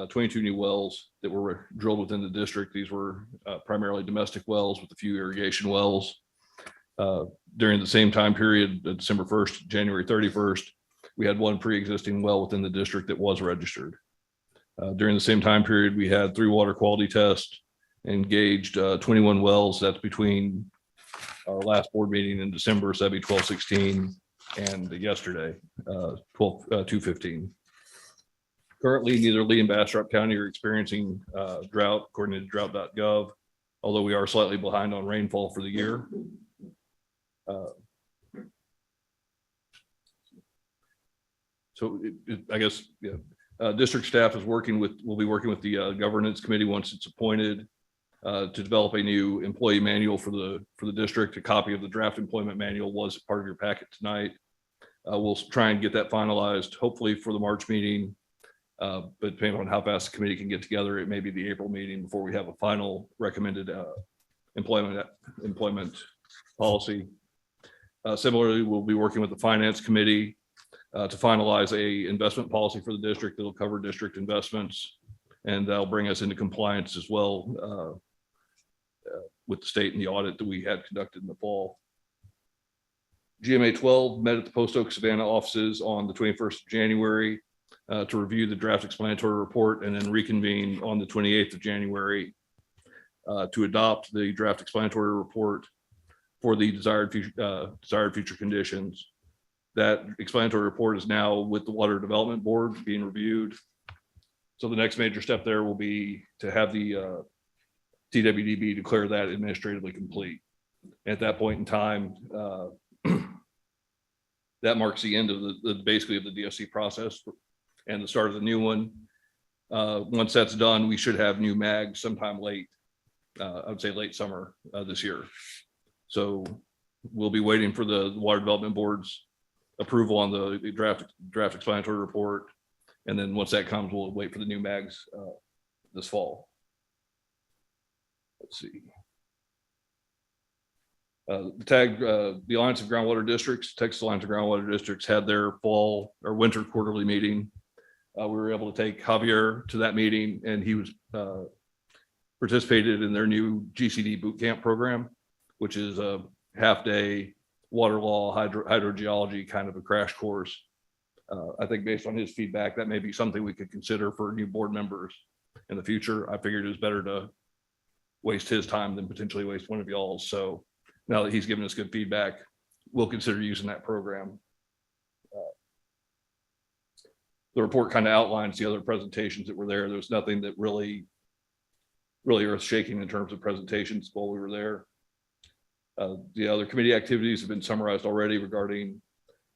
22 new wells that were drilled within the district. These were primarily domestic wells with a few irrigation wells. During the same time period, December 1st, January 31st, we had one pre-existing well within the district that was registered. During the same time period, we had 3 water quality tests, engaged 21 wells. That's between our last board meeting in December, so that'd be 12/16, and yesterday, 2/15. Currently, neither Lee and Bastrop County are experiencing drought, according to drought.gov, although we are slightly behind on rainfall for the year. I guess, yeah, district staff is will be working with the governance committee once it's appointed to develop a new employee manual for the district. A copy of the draft employment manual was part of your packet tonight. We'll try and get that finalized, hopefully for the March meeting. But depending on how fast the committee can get together, it may be the April meeting before we have a final recommended employment policy. Similarly, we'll be working with the finance committee to finalize a investment policy for the district that'll cover district investments, and that'll bring us into compliance as well with the state and the audit that we had conducted in the fall. GMA 12 met at the Post Oak Savannah offices on the 21st of January to review the draft explanatory report, and then reconvene on the 28th of January to adopt the draft explanatory report for the desired future conditions. That explanatory report is now with the Water Development Board being reviewed. So the next major step there will be to have the TWDB declare that administratively complete. At that point in time, that marks the end of basically of the DSC process and the start of the new one. Once that's done, we should have new mags sometime late, I would say late summer this year. So we'll be waiting for the Water Development Board's approval on the draft explanatory report. And then once that comes, we'll wait for the new mags this fall. Let's see. The Alliance of Groundwater Districts, Texas Alliance of Groundwater Districts, had their fall or winter quarterly meeting. We were able to take Javier to that meeting, and he was participated in their new GCD boot camp program, which is a half-day water law, hydrogeology kind of a crash course. I think based on his feedback, that may be something we could consider for new board members in the future. I figured it was better to waste his time than potentially waste one of y'all's. So now that he's given us good feedback, we'll consider using that program. The report kind of outlines the other presentations that were there. There was nothing that really earth shaking in terms of presentations while we were there. The other committee activities have been summarized already regarding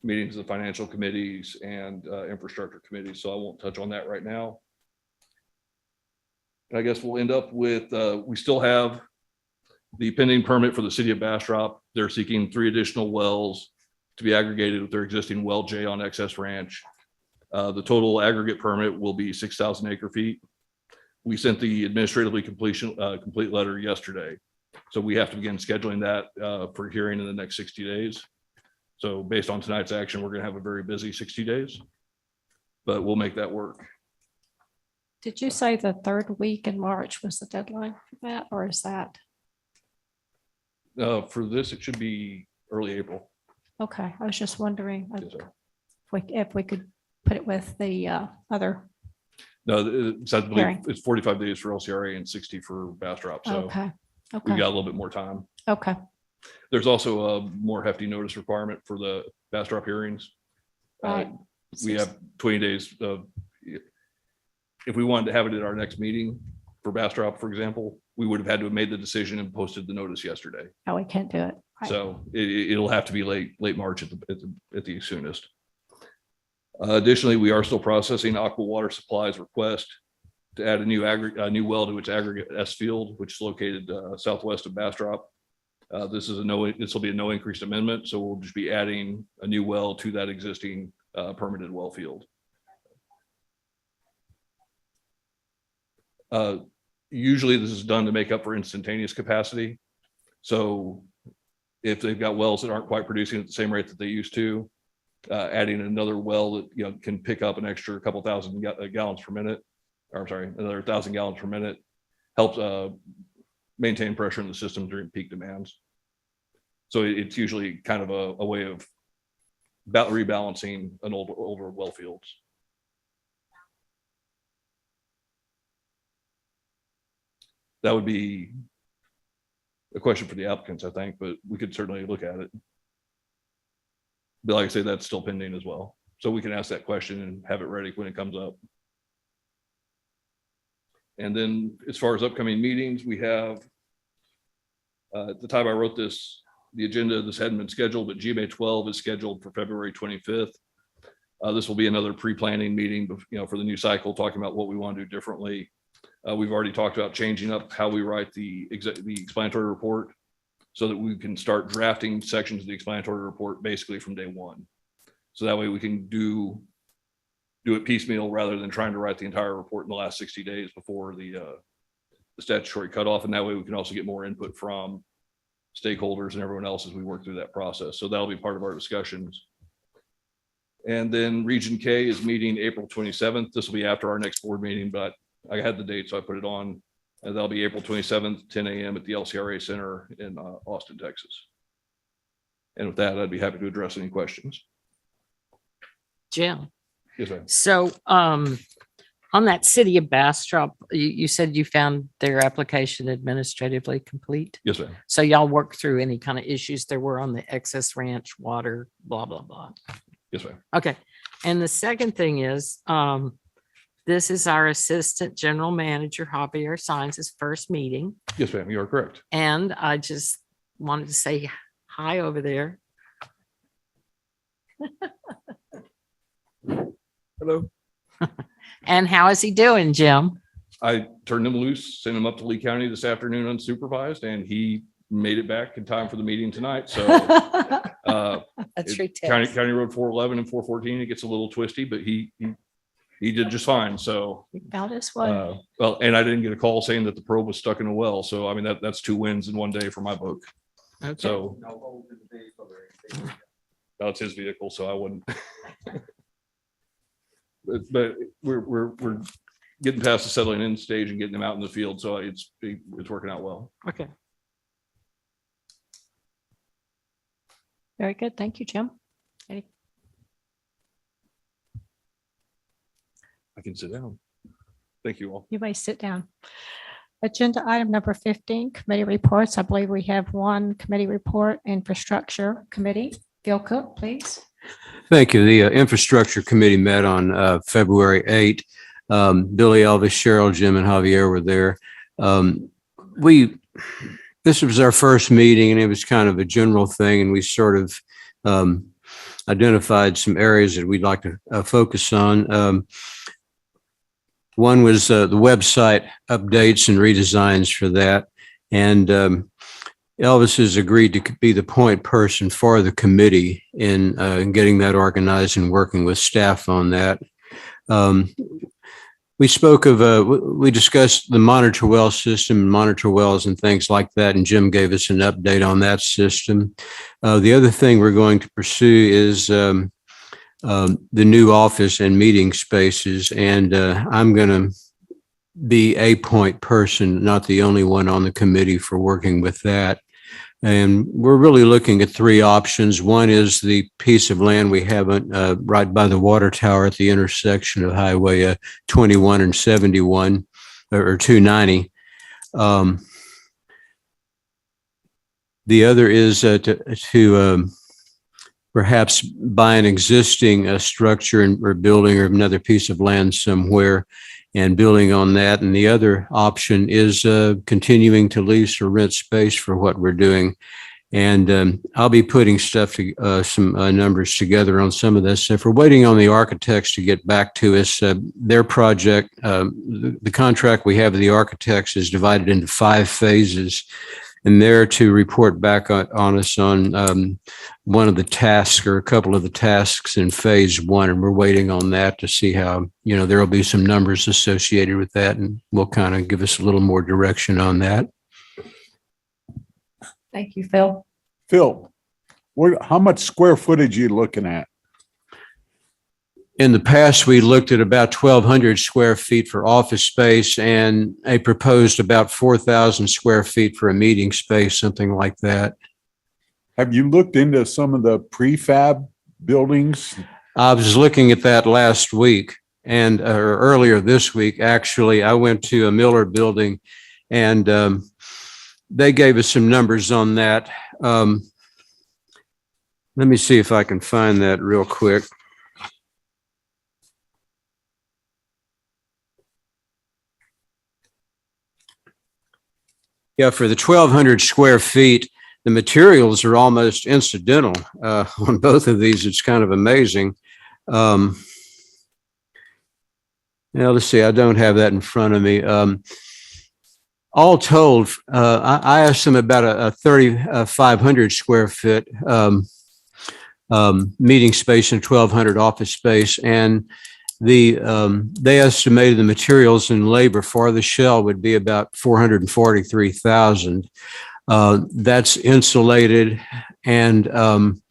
meetings of the financial committees and infrastructure committees, so I won't touch on that right now. And I guess we'll end up with, we still have the pending permit for the city of Bastrop. They're seeking 3 additional wells to be aggregated with their existing well J on Excess Ranch. The total aggregate permit will be 6,000 acre feet. We sent the administratively complete letter yesterday. So we have to begin scheduling that for hearing in the next 60 days. So based on tonight's action, we're going to have a very busy 60 days, but we'll make that work. Did you say the 3rd week in March was the deadline for that, or is that? For this, it should be early April. Okay, I was just wondering Yes, sir. if we could put it with the other. No, I believe Hearing. it's 45 days for LCRA and 60 for Bastrop. So Okay, we've okay, got a little bit more time. okay. There's also a more hefty notice requirement for the Bastrop hearings. Right. We have 20 days of, if we wanted to have it at our next meeting for Bastrop, for example, we would have had to have made the decision and posted the notice yesterday. Oh, we can't do it. Right. So it'll have to be late March at the soonest. Additionally, we are still processing Aqua Water Supply's request to add a new well to its aggregate S field, which is located southwest of Bastrop. This will be a no increased amendment, so we'll just be adding a new well to that existing permitted well field. Usually this is done to make up for instantaneous capacity. So if they've got wells that aren't quite producing at the same rate that they used to, adding another well that, you know, can pick up an extra couple thousand gallons per minute, or I'm sorry, another 1,000 gallons per minute, helps maintain pressure in the system during peak demands. So it's usually kind of a way of rebalancing an older well fields. That would be a question for the applicants, I think, but we could certainly look at it. But like I say, that's still pending as well. So we can ask that question and have it ready when it comes up. And then as far as upcoming meetings, we have, at the time I wrote this, the agenda, this hadn't been scheduled, but GMA 12 is scheduled for February 25th. This will be another pre-planning meeting, you know, for the new cycle, talking about what we want to do differently. We've already talked about changing up how we write the explanatory report so that we can start drafting sections of the explanatory report basically from day one. So that way we can do it piecemeal rather than trying to write the entire report in the last 60 days before the statutory cutoff. And that way we can also get more input from stakeholders and everyone else as we work through that process. So that'll be part of our discussions. And then Region K is meeting April 27th. This will be after our next board meeting, but I had the date, so I put it on. And that'll be April 27th, 10 a.m. at the LCRA Center in Austin, Texas. And with that, I'd be happy to address any questions. Jim. Yes, ma'am. So on that city of Bastrop, you said you found their application administratively complete? Yes, ma'am. So y'all worked through any kind of issues there were on the excess ranch water, blah, blah, blah. Yes, ma'am. Okay. And the second thing is, this is our Assistant General Manager, Javier Saenz' first meeting. Yes, ma'am. You are correct. And I just wanted to say hi over there. Hello. And how is he doing, Jim? I turned him loose, sent him up to Lee County this afternoon unsupervised, and he made it back in time for the meeting tonight. So That's your County test. Road 411 and 414, it gets a little twisty, but he did just fine. So He found his way. well, and I didn't get a call saying that the probe was stuck in a well. So I mean that's 2 wins in one day for my book. Okay. So No holes in the vehicle or anything. that's his vehicle, so I wouldn't. but we're getting past the settling in stage and getting them out in the field, so it's working out well. Okay. Very good. Thank you, Jim. I can sit down. Thank you all. You may sit down. Agenda item number 15, committee reports. I believe we have one committee report, Infrastructure Committee. Gil Cook, please. Thank you. The Infrastructure Committee met on February 8. Billy, Elvis, Cheryl, Jim, and Javier were there. This was our first meeting, and it was kind of a general thing, and we sort of identified some areas that we'd like to focus on. One was the website updates and redesigns for that. And Elvis has agreed to be the point person for the committee in getting that organized and working with staff on that. We spoke of, we discussed the monitor well system and monitor wells and things like that, and Jim gave us an update on that system. The other thing we're going to pursue is the new office and meeting spaces, and I'm going to be a point person, not the only one on the committee for working with that. And we're really looking at 3 options. One is the piece of land we have right by the water tower at the intersection of Highway 21 and 71 or 290. The other is to perhaps buy an existing structure or building or another piece of land somewhere and building on that. And the other option is continuing to lease or rent space for what we're doing. And I'll be putting some numbers together on some of this stuff. We're waiting on the architects to get back to us. Their project, the contract we have with the architects is divided into 5 phases. And they're to report back on us on one of the tasks or a couple of the tasks in phase 1. And we're waiting on that to see how, there will be some numbers associated with that, and will kind of give us a little more direction on that. Thank you, Phil. Phil, how much square footage are you looking at? in the past, we looked at about 1,200 square feet for office space and a proposed about 4,000 square feet for a meeting space, something like that. Have you looked into some of the prefab buildings? I was looking at that last week and or earlier this week, actually. I went to a Miller building and they gave us some numbers on that. Let me see if I can find that real quick. Yeah, for the 1,200 square feet, the materials are almost incidental on both of these. It's kind of amazing. Now, let's see, I don't have that in front of me. All told, I asked them about a 3,500 square foot meeting space and 1,200 office space. And they estimated the materials and labor for the shell would be about $443,000. That's insulated and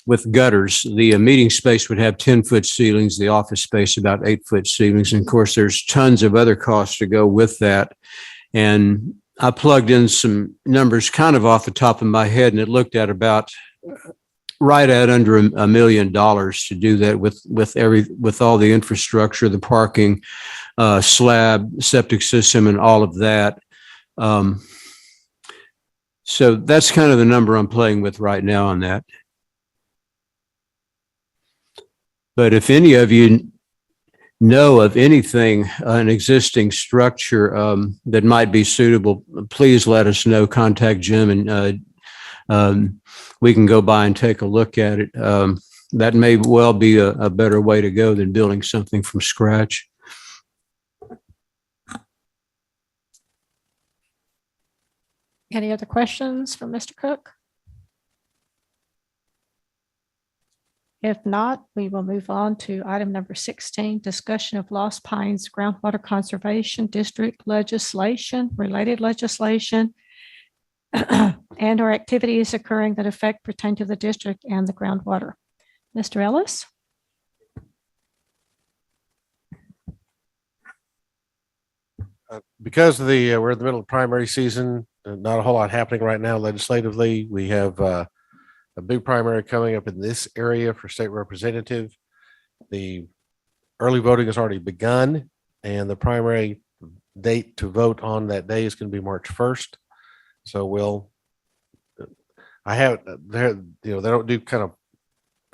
with gutters. The meeting space would have 10-foot ceilings, the office space about 8-foot ceilings. And of course, there's tons of other costs to go with that. And I plugged in some numbers kind of off the top of my head, and it looked at about right at under $1 million to do that with all the infrastructure, the parking, slab, septic system, and all of that. So that's kind of the number I'm playing with right now on that. But if any of you know of anything, an existing structure that might be suitable, please let us know. Contact Jim and we can go by and take a look at it. That may well be a better way to go than building something from scratch. Any other questions for Mr. Cook? If not, we will move on to item number 16, discussion of Lost Pines Groundwater Conservation District legislation, related legislation, and or activities occurring that affect pertain to the district and the groundwater. Mr. Ellis? Because of we're in the middle of primary season, not a whole lot happening right now legislatively. We have a big primary coming up in this area for state representative. The early voting has already begun, and the primary date to vote on that day is going to be March 1st. So they don't do kind of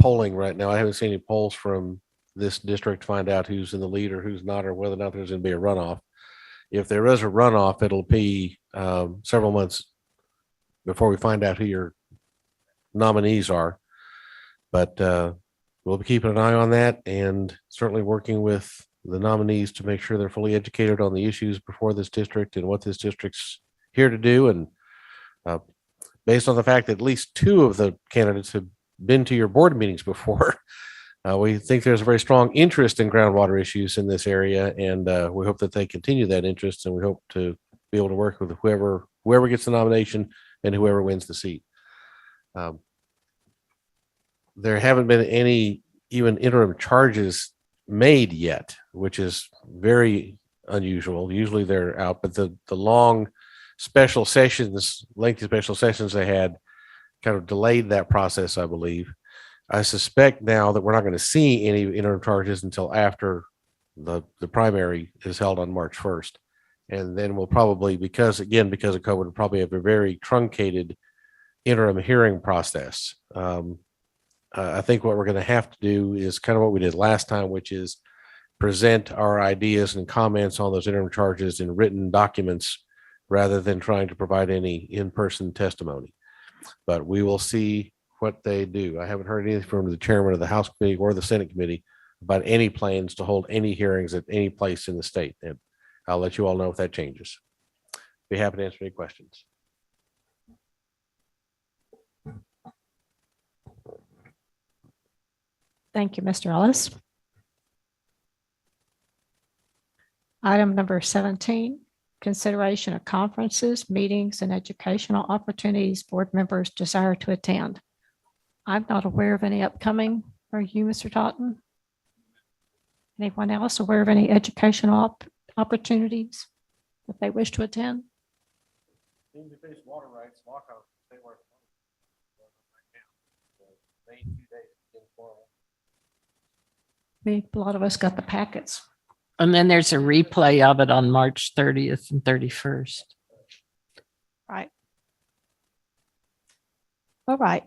polling right now. I haven't seen any polls from this district to find out who's in the lead or who's not, or whether or not there's going to be a runoff. If there is a runoff, it'll be several months before we find out who your nominees are. But we'll be keeping an eye on that and certainly working with the nominees to make sure they're fully educated on the issues before this district and what this district's here to do. And based on the fact that at least 2 of the candidates have been to your board meetings before, we think there's a very strong interest in groundwater issues in this area, and we hope that they continue that interest, and we hope to be able to work with whoever gets the nomination and whoever wins the seat. There haven't been any even interim charges made yet, which is very unusual. Usually they're out, but the long special sessions, lengthy special sessions they had kind of delayed that process, I believe. I suspect now that we're not going to see any interim charges until after the primary is held on March 1st. And then we'll probably, because of COVID, we'll probably have a very truncated interim hearing process. I think what we're going to have to do is kind of what we did last time, which is present our ideas and comments on those interim charges in written documents rather than trying to provide any in-person testimony. But we will see what they do. I haven't heard anything from the chairman of the House Committee or the Senate Committee about any plans to hold any hearings at any place in the state. And I'll let you all know if that changes. Be happy to answer any questions. Thank you, Mr. Ellis. Item number 17, consideration of conferences, meetings, and educational opportunities board members desire to attend. I'm not aware of any upcoming. Are you, Mr. Totten? Anyone else aware of any educational opportunities if they wish to attend? Water rights walkout. A lot of us got the packets. And then there's a replay of it on March 30th and 31st. Right. All right.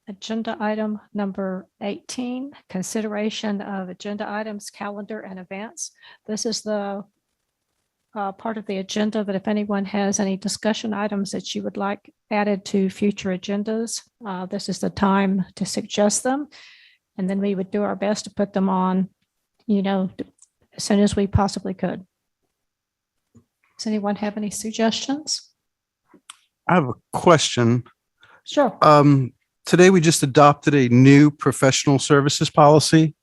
Agenda item number 18, consideration of agenda items, calendar and events. This is the part of the agenda that if anyone has any discussion items that you would like added to future agendas, this is the time to suggest them. And then we would do our best to put them on, as soon as we possibly could. Does anyone have any suggestions? I have a question. Sure. Today we just adopted a new professional services policy.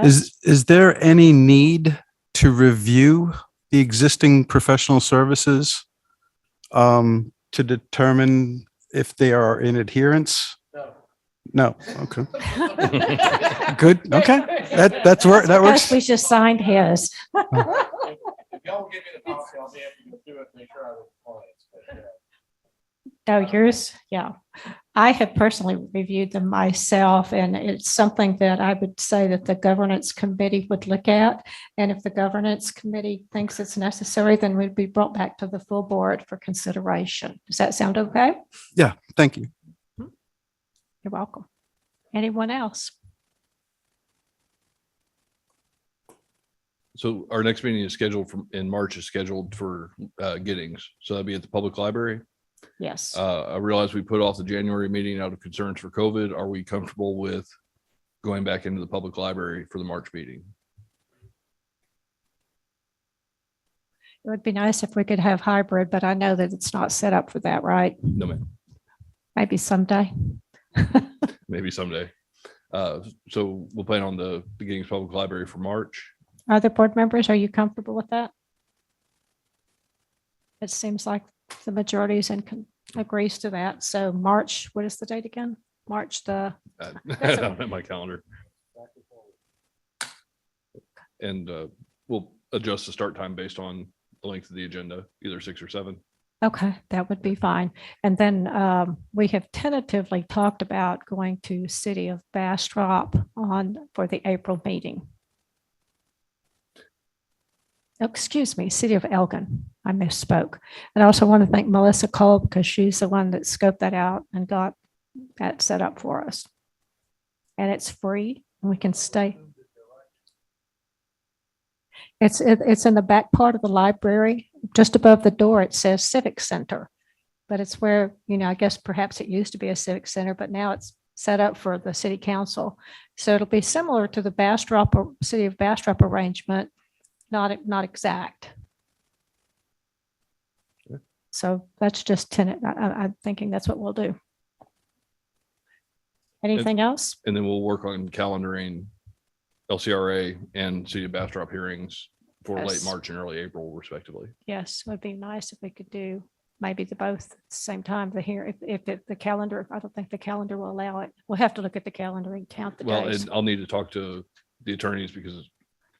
Is there any need to review the existing professional services to determine if they are in adherence? No. Okay. Good. Okay. That works. We just signed his. If y'all give me the policy, I'll be able to do it, make sure I have compliance. Oh, yours? Yeah. I have personally reviewed them myself, and it's something that I would say that the governance committee would look at. And if the governance committee thinks it's necessary, then we'd be brought back to the full board for consideration. Does that sound okay? Yeah. Thank you. You're welcome. Anyone else? So our next meeting is scheduled in March is scheduled for Giddings. So that'd be at the public library. Yes. I realize we put off the January meeting out of concerns for COVID. Are we comfortable with going back into the public library for the March meeting? It would be nice if we could have hybrid, but I know that it's not set up for that, right? No, ma'am. Maybe someday. Maybe someday. So we'll plan on the Giddings Public Library for March. Other board members, are you comfortable with that? It seems like the majority is agrees to that. So March, what is the date again? March the. I don't have my calendar. And we'll adjust the start time based on the length of the agenda, either 6 or 7. Okay, that would be fine. And then we have tentatively talked about going to City of Bastrop for the April meeting. Oh, excuse me, City of Elgin. I misspoke. And I also want to thank Melissa Cole because she's the one that scoped that out and got that set up for us. And it's free and we can stay. It's in the back part of the library, just above the door. It says Civic Center, but it's where, I guess perhaps it used to be a civic center, but now it's set up for the city council. So it'll be similar to the Bastrop or City of Bastrop arrangement, not exact. So that's just tenant. I'm thinking that's what we'll do. Anything else? And then we'll work on calendaring LCRA and City of Bastrop hearings for Yes. late March and early April, respectively. Yes, it would be nice if we could do maybe the both at the same time. The calendar, I don't think the calendar will allow it. We'll have to look at the calendar and count the Well, days. and I'll need to talk to the attorneys because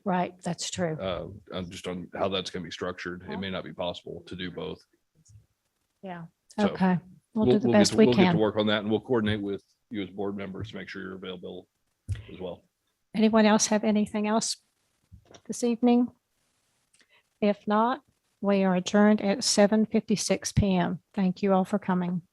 Right, that's true. just on how that's going to be structured, it may not be possible to do both. Yeah, So okay. We'll do the best we We'll get to can. work on that and we'll coordinate with you as board members to make sure you're available as well. Anyone else have anything else this evening? If not, we are adjourned at 7:56 PM. Thank you all for coming.